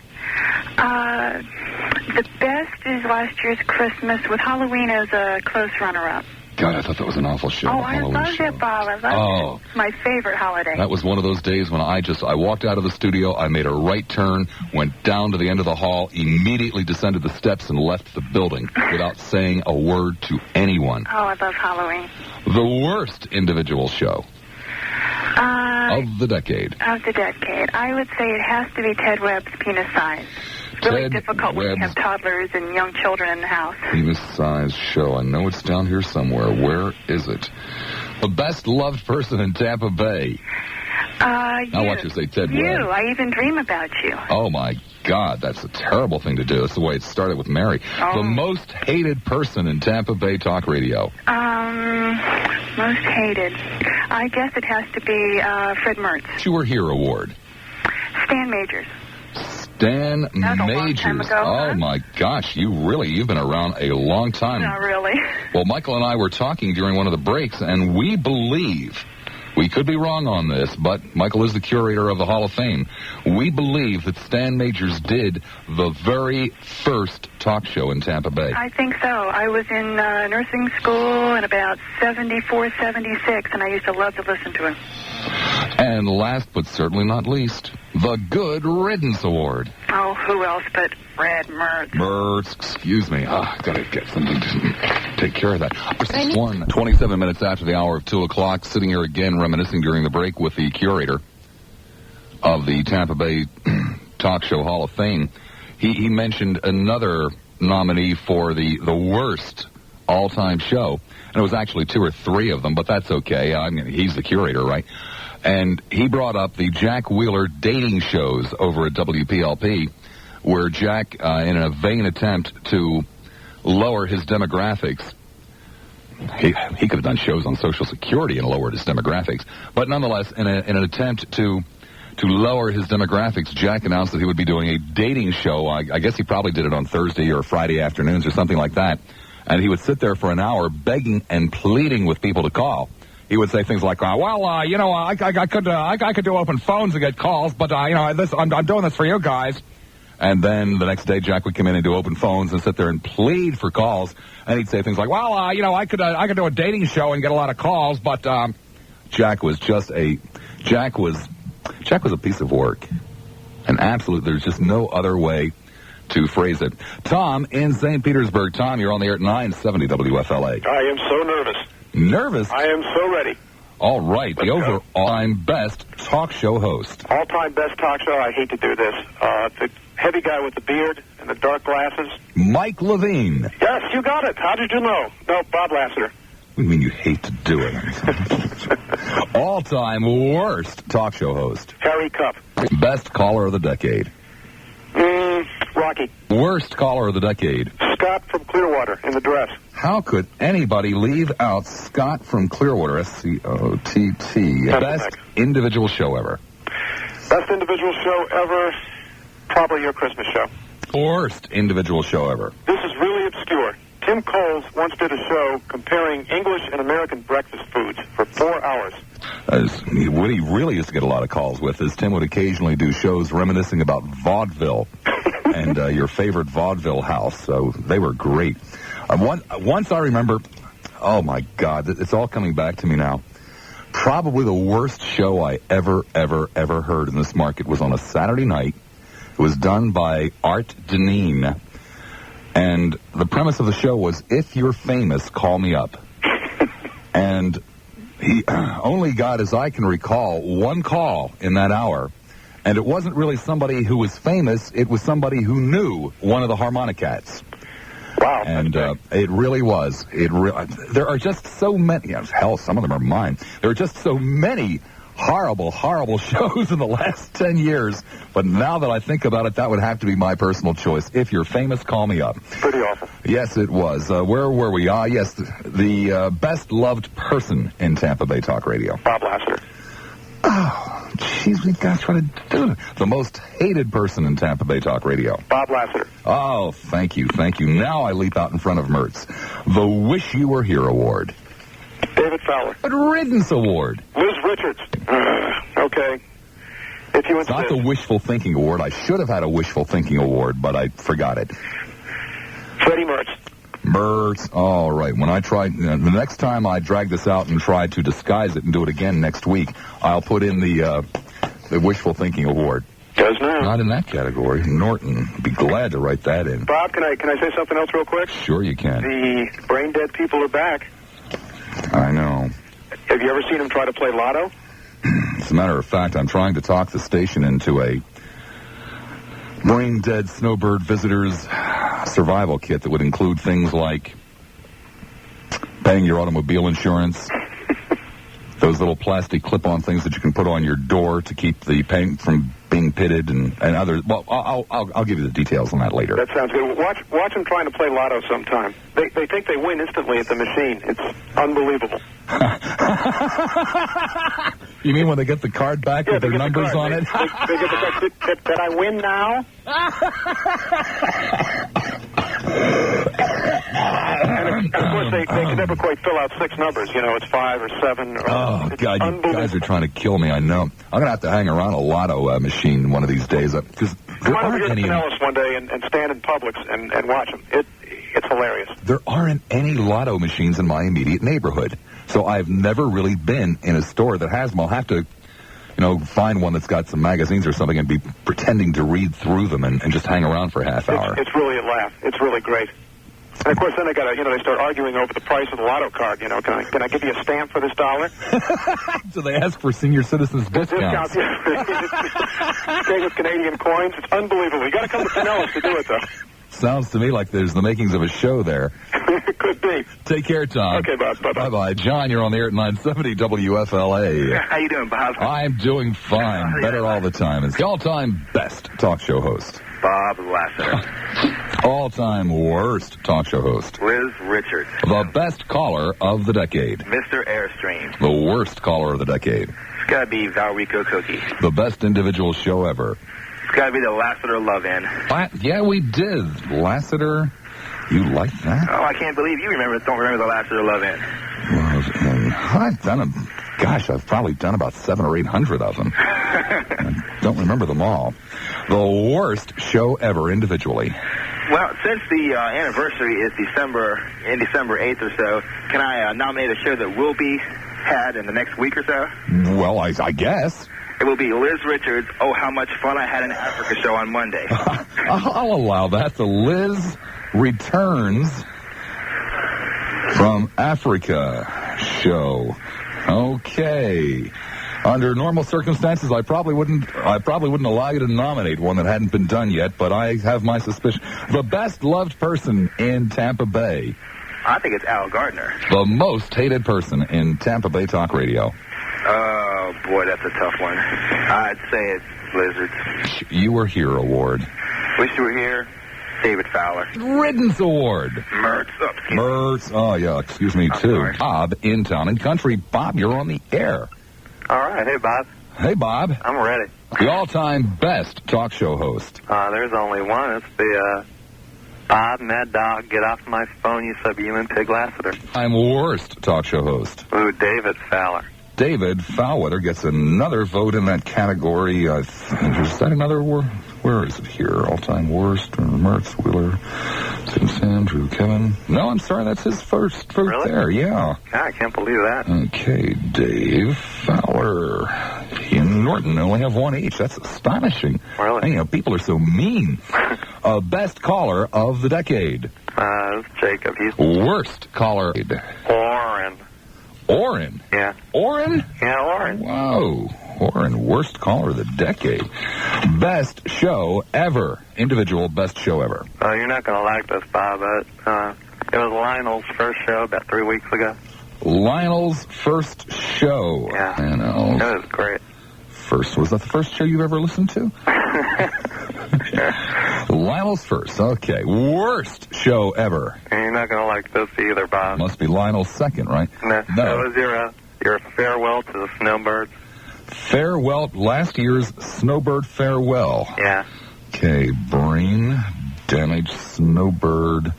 The best is last year's Christmas with Halloween as a close runner-up. God, I thought that was an awful show. I loved it, Bob. I loved it. It's my favorite holiday. That was one of those days when I walked out of the studio, I made a right turn, went down to the end of the hall, immediately descended the steps and left the building without saying a word to anyone. Oh, I love Halloween. The worst individual show of the decade. Of the decade. I would say it has to be Ted Webb's Penis Size. It's really difficult when you have toddlers and young children in the house. Penis Size show. I know it's down here somewhere. Where is it? The best loved person in Tampa Bay. Now watch you say Ted You. Webb. I even dream about you. Oh, my God, that's a terrible thing to do. That's the way it started with Mary. Oh. The most hated person in Tampa Bay talk radio. Most hated. I guess it has to be Fred Mertz. You were here award. Stan Majors. Dan That was a long time Majors. ago, Oh, huh? my gosh, you've been around a long time. Not really. Well, Michael and I were talking during one of the breaks, and we believe, we could be wrong on this, but Michael is the curator of the Hall of Fame. We believe that Stan Majors did the very first talk show in Tampa Bay. I think so. I was in nursing school in about 74, 76, and I used to love to listen to him. And last but certainly not least, the Good Riddance Award. Oh, who else but Fred Mertz? Mertz, excuse me. Gotta get something to take care of that. 27 minutes after the hour of 2 o'clock, sitting here again reminiscing during the break with the curator of the Tampa Bay Talk Show Hall of Fame. He mentioned another nominee for the worst all-time show. And it was actually 2 or 3 of them, but that's okay. I mean, he's the curator, right? And he brought up the Jack Wheeler dating shows over at WPLP, where Jack, in a vain attempt to lower his demographics, he could have done shows on Social Security and lowered his demographics. But nonetheless, in an attempt to lower his demographics, Jack announced that he would be doing a dating show. I guess he probably did it on Thursday or Friday afternoons or something like that. And he would sit there for an hour begging and pleading with people to call. He would say things like, I could do open phones and get calls, but, I'm doing this for you guys. And then the next day, Jack would come in and do open phones and sit there and plead for calls. And he'd say things like, I could do a dating show and get a lot of calls, but Jack was a piece of work. And absolutely, there's just no other way to phrase it. Tom in St. Petersburg. Tom, you're on the air at 970 WFLA. I am so nervous. Nervous? I am so ready. All right, the all-time best talk show host. All-time best talk show. I hate to do this. The heavy guy with the beard and the dark glasses. Mike Levine. Yes, you got it. How did you know? No, Bob Lassiter. What do you mean you hate to do it? All-time worst talk show host. Harry Cup. Best caller of the decade. Rocky. Worst caller of the decade. Scott from Clearwater in the dress. How could anybody leave out Scott from Clearwater, S-C-O-T-T? Best individual show ever. Best individual show ever, probably your Christmas show. Worst individual show ever. This is really obscure. Tim Coles once did a show comparing English and American breakfast foods for 4 hours. What he really used to get a lot of calls with is Tim would occasionally do shows reminiscing about vaudeville and your favorite vaudeville house. So they were great. Once I remember, oh my God, it's all coming back to me now. Probably the worst show I ever heard in this market was on a Saturday night. It was done by Art Deneen. And the premise of the show was, if you're famous, call me up. And he only got, as I can recall, one call in that hour. And it wasn't really somebody who was famous. It was somebody who knew one of the Harmonicats. Wow. And it really was. There are just so many. Hell, some of them are mine. There are just so many horrible shows in the last 10 years. But now that I think about it, that would have to be my personal choice. If you're famous, call me up. Pretty awful. Yes, it was. Where were we? Yes, the best loved person in Tampa Bay Talk Radio. Bob Lassiter. Oh, jeez, we got to try to do it. The most hated person in Tampa Bay Talk Radio. Bob Lassiter. Oh, thank you. Now I leap out in front of Mertz. The Wish You Were Here Award. David Fowler. The Riddance Award. Liz Richards. Okay. If you it's not the Wishful Thinking Award. I should have had a Wishful Thinking Award, but I forgot it. Freddie Mertz. Mertz. All right. When I try, the next time I drag this out and try to disguise it and do it again next week, I'll put in the Wishful Thinking Award. Does now. Not in that category. Norton. Be glad to write that in. Bob, can I say something else real quick? Sure you can. The brain dead people are back. I know. Have you ever seen them try to play lotto? As a matter of fact, I'm trying to talk the station into a brain-dead snowbird visitors survival kit that would include things like paying your automobile insurance, those little plastic clip-on things that you can put on your door to keep the paint from being pitted and other. Well, I'll give you the details on that later. That sounds good. Watch them trying to play lotto sometime. They think they win instantly at the machine. It's unbelievable. You mean when they get the card back with their numbers on it? They get the card. Did I win now? And of course, they can never quite fill out 6 numbers. You know, it's 5 or 7. Oh, God, you guys are trying to kill me, I know. I'm going to have to hang around a lotto machine one of these days. Because come on over here to Pinellas one day and stand in Publix and watch them. It's hilarious. There aren't any lotto machines in my immediate neighborhood. So I've never really been in a store that has them. I'll have to, find one that's got some magazines or something and be pretending to read through them and just hang around for a half hour. It's really a laugh. It's really great. And, of course, then they start arguing over the price of the lotto card. Can I give you a stamp for this $1? So they ask for senior citizens discounts. Pay with Canadian coins. It's unbelievable. You got to come to Pinellas to do it, though. Sounds to me like there's the makings of a show there. Could be. Take care, Tom. Okay, Bob. Bye-bye. Bye-bye. John, you're on the air at 970 WFLA. How you doing, Bob? I'm doing fine. Better all the time. It's the all-time best talk show host. Bob Lassiter. All-time worst talk show host. Liz Richards. The best caller of the decade. Mr. Airstream. The worst caller of the decade. It's got to be Valrico Cookie. The best individual show ever. It's got to be the Lassiter Love-In. Yeah, we did. Lassiter, you like that? Oh, I can't believe you don't remember the Lassiter Love-In. Well, I've done them. Gosh, I've probably done about 700 or 800 of them. I don't remember them all. The worst show ever individually. Well, since the anniversary is December 8th or so, can I nominate a show that will be had in the next week or so? Well, I guess. It will be Liz Richards' Oh, How Much Fun I Had in Africa show on Monday. I'll allow that. The Liz Returns from Africa show. Okay. Under normal circumstances, I probably wouldn't allow you to nominate one that hadn't been done yet, but I have my suspicion. The best loved person in Tampa Bay. I think it's Al Gardner. The most hated person in Tampa Bay talk radio. Oh, boy, that's a tough one. I'd say it's Blizzards. You Were Here Award. Wish You Were Here. David Fowler. Riddance Award. Mertz. Oh, yeah, excuse me, too. Sorry. Bob in Town and Country. Bob, you're on the air. All right. Hey, Bob. Hey, Bob. I'm ready. The all-time best talk show host. There's only one. It's the Bob, Mad Dog, Get Off My Phone, You Subhuman Pig Lassiter. I'm worst talk show host. Ooh, David Fowler. David Fowler gets another vote in that category. Is that another word? Where is it here? All-time worst, Mertz, Wheeler, Andrew, Kevin. No, I'm sorry, that's his first vote really? There, yeah. I can't believe that. Okay, Dave Fowler. He and Norton only have one each. That's astonishing. Really? Hey, people are so mean. Best caller of the decade. It's Jacob. He's worst caller. Orrin? Yeah. Orrin? Yeah, Orrin. Wow. Orrin, worst caller of the decade. Best show ever. Individual best show ever. You're not going to like this, Bob, but it was Lionel's first show about 3 weeks ago. Lionel's first show. Yeah. It was great. Was that the first show you've ever listened to? Lionel's first. Okay. Worst show ever. And you're not going to like this either, Bob. Must be Lionel's second, right? No. That was your farewell to the Snowbirds. Farewell, last year's Snowbird farewell. Yeah. Okay, brain damage, Snowbird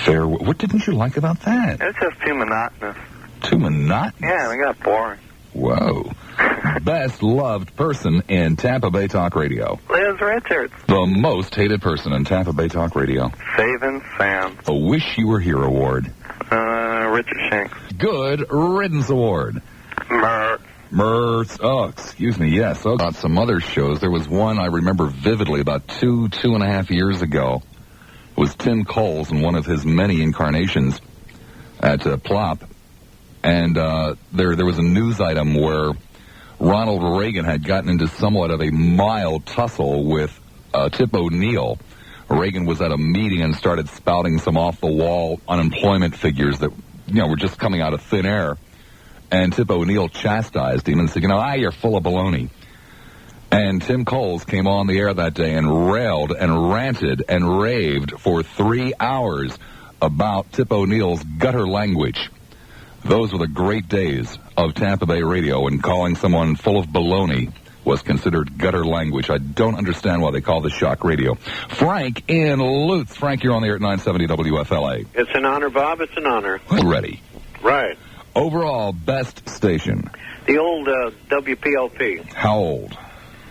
farewell. What didn't you like about that? It's just too monotonous. Too monotonous? Yeah, it got boring. Whoa. Best loved person in Tampa Bay Talk Radio. Liz Richards. The most hated person in Tampa Bay Talk Radio. Saving Sam. A Wish You Were Here Award. Richard Shanks. Good Riddance Award. Mertz. Oh, excuse me. Yes. About some other shows. There was one I remember vividly about two and a half years ago. It was Tim Coles in one of his many incarnations at Plop. And there was a news item where Ronald Reagan had gotten into somewhat of a mild tussle with Tip O'Neill. Reagan was at a meeting and started spouting some off-the-wall unemployment figures that, were just coming out of thin air. And Tip O'Neill chastised him and said, you're full of baloney. And Tim Coles came on the air that day and railed and ranted and raved for 3 hours about Tip O'Neill's gutter language. Those were the great days of Tampa Bay radio, when calling someone full of baloney was considered gutter language. I don't understand why they call this shock radio. Frank in Lutz. Frank, you're on the air at 970 WFLA. It's an honor, Bob. It's an honor. Ready. Right. Overall best station. The old WPLP. How old?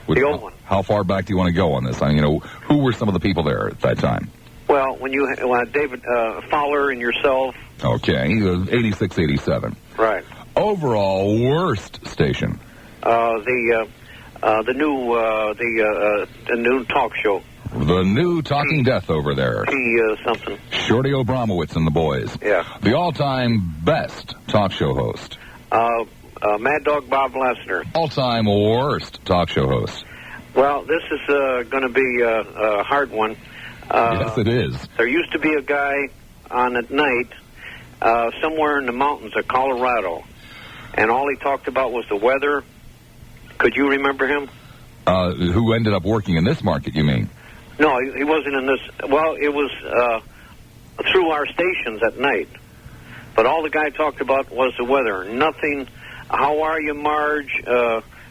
The old one. How far back do you want to go on this? I mean, who were some of the people there at that time? Well, when you David Fowler and yourself. Okay, 86, 87. Right. Overall worst station. The new talk show. The new Talking Death over there. Something. Shorty Abramowitz and the boys. Yeah. The all-time best talk show host. Mad Dog Bob Lassiter. All-time worst talk show host. Well, this is going to be a hard one. Yes, it is. There used to be a guy on at night somewhere in the mountains of Colorado, and all he talked about was the weather. Could you remember him? Who ended up working in this market, you mean? No, he wasn't in this. Well, it was through our stations at night. But all the guy talked about was the weather. Nothing. How are you, Marge?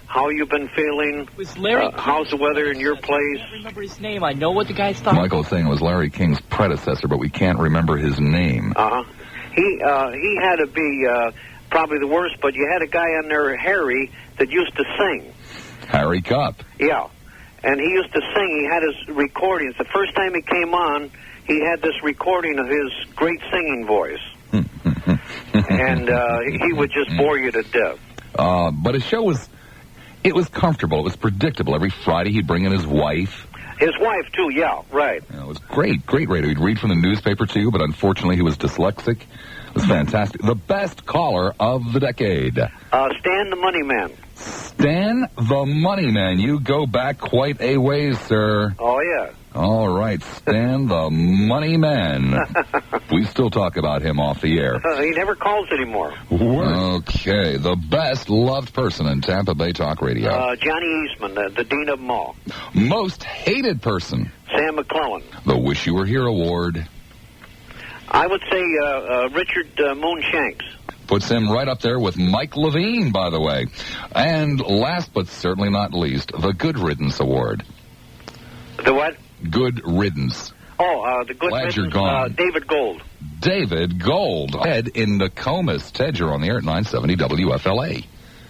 How you been feeling? Was Larry how's the weather in your place? I can't remember his name. I know what the guy's talking about. Michael's saying it was Larry King's predecessor, but we can't remember his name. He had to be probably the worst, but you had a guy on there, Harry, that used to sing. Harry Cupp. Yeah. And he used to sing. He had his recordings. The first time he came on, he had this recording of his great singing voice. And he would just bore you to death. But his show was comfortable. It was predictable. Every Friday he'd bring in his wife. His wife, too, yeah, right. It was great radio. He'd read from the newspaper, too, but unfortunately he was dyslexic. It was fantastic. The best caller of the decade. Stan the Money Man. Stan the Money Man. You go back quite a ways, sir. Oh, yeah. All right, Stan the Money Man. We still talk about him off the air. He never calls anymore. Okay, the best loved person in Tampa Bay Talk Radio. Johnny Eastman, the dean of them all. Most hated person. Sam McClellan. The Wish You Were Here Award. I would say Richard Moonshanks. Puts him right up there with Mike Levine, by the way. And last but certainly not least, the Good Riddance Award. The what? Good Riddance. Oh, the Good Glad Riddance. you're gone. David Gold. David Gold. Ted in Nokomis. Ted, you're on the air at 970 WFLA.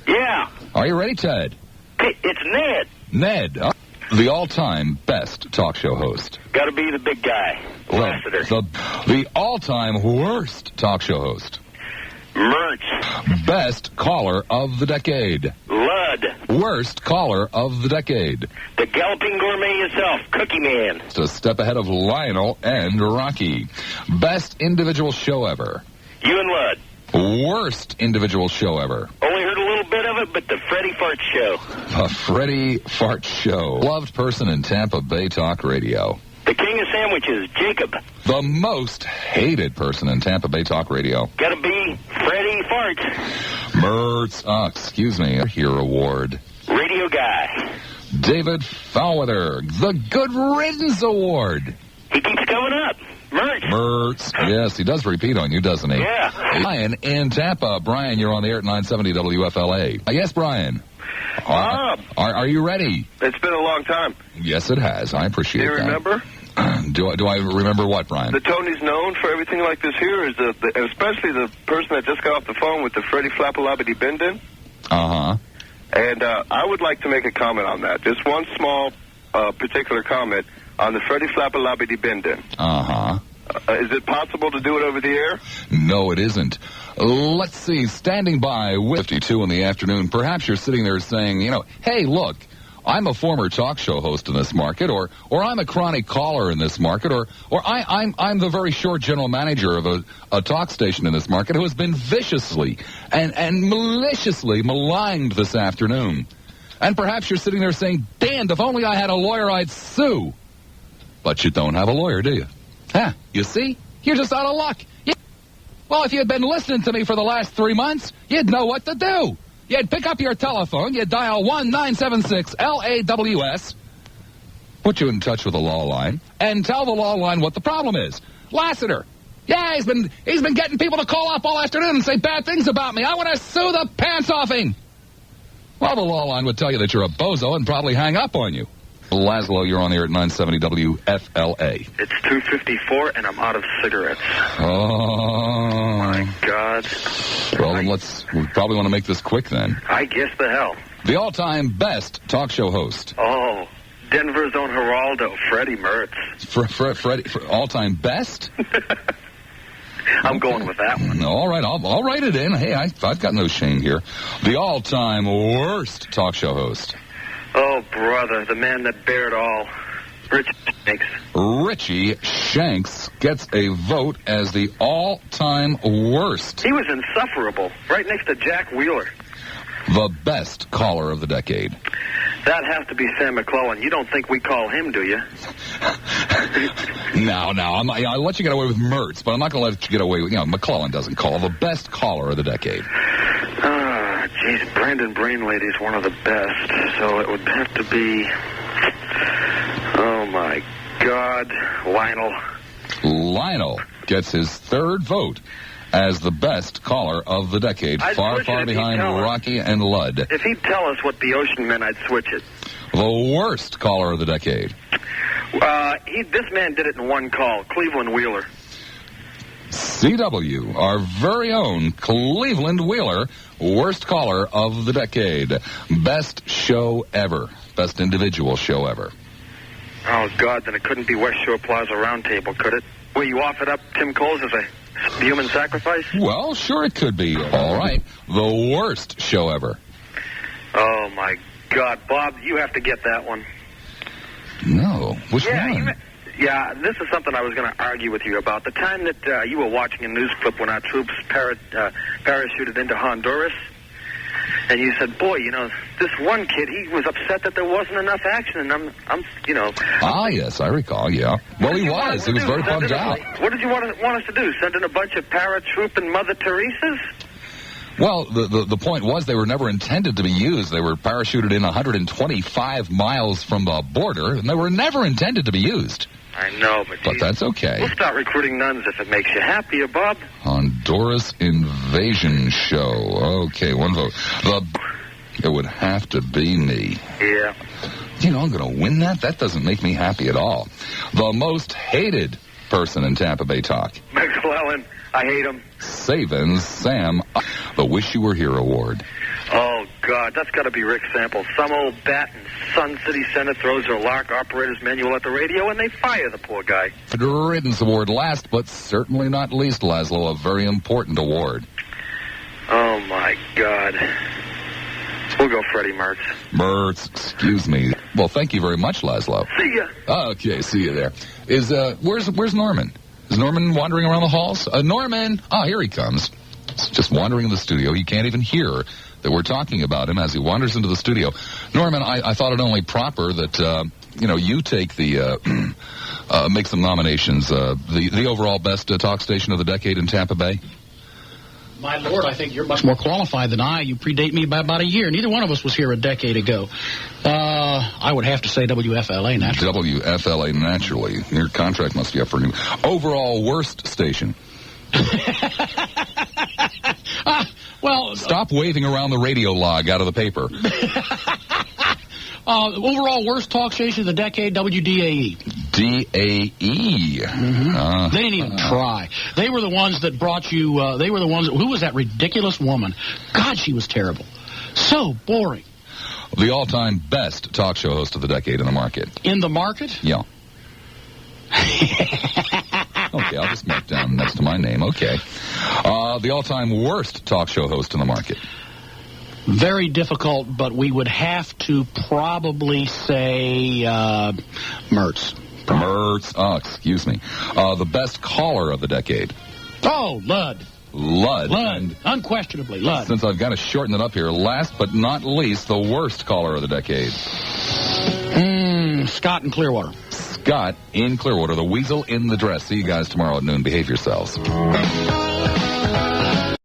Yeah. Are you ready, Ted? It's Ned. Ned. The all-time best talk show host. Got to be the big guy. Lassiter. The all-time worst talk show host. Mertz. Best caller of the decade. Ludd. Worst caller of the decade. The galloping gourmet himself, Cookie Man. It's a step ahead of Lionel and Rocky. Best individual show ever. You and Ludd. Worst individual show ever. Only heard a little bit of it, but the Freddie Fart Show. The Freddie Fart Show. Loved person in Tampa Bay Talk Radio. The King of Sandwiches, Jacob. The most hated person in Tampa Bay Talk Radio. Gotta be Freddie Fart. Mertz. Excuse me. Here Award. Radio Guy. David Fowler. The Good Riddance Award. He keeps coming up. Mertz. Yes, he does repeat on you, doesn't he? Yeah. Brian in Tampa. Brian, you're on the air at 970 WFLA. Yes, Brian. Are you ready? It's been a long time. Yes, it has. I appreciate that. Do you remember? Do I remember what, Brian? The Tony's known for everything like this here, is especially the person that just got off the phone with the Freddie Flappalabity Bindin. Uh-huh. And I would like to make a comment on that. Just one small particular comment on the Freddie Flappalabity Bindin. Uh-huh. Is it possible to do it over the air? No, it isn't. Let's see. Standing by with 52 in the afternoon, perhaps you're sitting there saying, hey, look, I'm a former talk show host in this market, or I'm a chronic caller in this market, or I'm the very short general manager of a talk station in this market who has been viciously and maliciously maligned this afternoon. And perhaps you're sitting there saying, damned, if only I had a lawyer, I'd sue. But you don't have a lawyer, do you? Huh, you see? You're just out of luck. Well, if you had been listening to me for the last 3 months, you'd know what to do. You'd pick up your telephone, you'd dial 1-976-LAWS, put you in touch with the law line, and tell the law line what the problem is. Lassiter. Yeah, he's been getting people to call up all afternoon and say bad things about me. I want to sue the pants off him. Well, the law line would tell you that you're a bozo and probably hang up on you. Laszlo, you're on the air at 970 WFLA. It's 2:54 and I'm out of cigarettes. Oh. My God. Well, then we probably want to make this quick then. I guess the hell. The all-time best talk show host. Oh, Denver's own Geraldo, Freddie Mertz. Freddie, all-time best? I'm going with that one. All right, I'll write it in. Hey, I've got no shame here. The all-time worst talk show host. Oh, brother, the man that bared all. Richie Shanks. Richie Shanks gets a vote as the all-time worst. He was insufferable, right next to Jack Wheeler. The best caller of the decade. That has to be Sam McClellan. You don't think we call him, do you? No, I'll let you get away with Mertz, but I'm not going to let you get away with, McClellan doesn't call. The best caller of the decade. Geez, Brandon Brainlady's one of the best, so it would have to be, oh my God, Lionel. Lionel gets his third vote as the best caller of the decade, far behind Rocky and Ludd. If he'd tell us what the ocean meant, I'd switch it. The worst caller of the decade. This man did it in one call, Cleveland Wheeler. CW, our very own Cleveland Wheeler, worst caller of the decade. Best show ever. Best individual show ever. Oh, God, then it couldn't be West Shore Plaza Roundtable, could it? Will you offer up Tim Coles as a human sacrifice? Well, sure it could be. All right. The worst show ever. Oh, my God. Bob, you have to get that one. No. Which one? Yeah, this is something I was going to argue with you about. The time that you were watching a news clip when our troops parachuted into Honduras, and you said, boy, this one kid, he was upset that there wasn't enough action, and I'm. Ah, yes, I recall, yeah. Well, he was. He was very bummed out. What did you want us to do, send in a bunch of paratrooping Mother Teresas? Well, the point was they were never intended to be used. They were parachuted in 125 miles from the border, and they were never intended to be used. I know, but that's okay. We'll start recruiting nuns if it makes you happier, Bob. Honduras invasion show. Okay, one vote. It would have to be me. Yeah. I'm going to win that? That doesn't make me happy at all. The most hated person in Tampa Bay talk. McClellan. I hate him. Savin' Sam. The Wish You Were Here Award. Oh, God, that's got to be Rick Sample. Some old bat in Sun City Center throws their Lark operator's manual at the radio, and they fire the poor guy. The Riddance Award, last but certainly not least, Laszlo, a very important award. Oh, my God. We'll go Freddie Mertz. Mertz, excuse me. Well, thank you very much, Laszlo. See ya. Okay, see you there. Where's Norman? Is Norman wandering around the halls? Norman! Here he comes. He's just wandering in the studio. He can't even hear that we're talking about him as he wanders into the studio. Norman, I thought it only proper that, you take the, make some nominations. The overall best talk station of the decade in Tampa Bay? My Lord, I think you're much more qualified than I. You predate me by about a year. Neither one of us was here a decade ago. I would have to say WFLA, naturally. WFLA, naturally. Your contract must be up for new. Overall worst station. Well, stop waving around the radio log out of the paper. Overall worst talk station of the decade, WDAE. DAE. Mm-hmm. They didn't even try. They were the ones that brought you, who was that ridiculous woman? God, she was terrible. So boring. The all-time best talk show host of the decade in the market. In the market? Yeah. Okay, I'll just mark down next to my name. Okay. The all-time worst talk show host in the market. Very difficult, but we would have to probably say Mertz. Mertz. Excuse me. The best caller of the decade. Oh, Ludd. Ludd. Unquestionably, Ludd. Since I've got to shorten it up here, last but not least, the worst caller of the decade. Scott in Clearwater. Scott in Clearwater, the weasel in the dress. See you guys tomorrow at noon. Behave yourselves.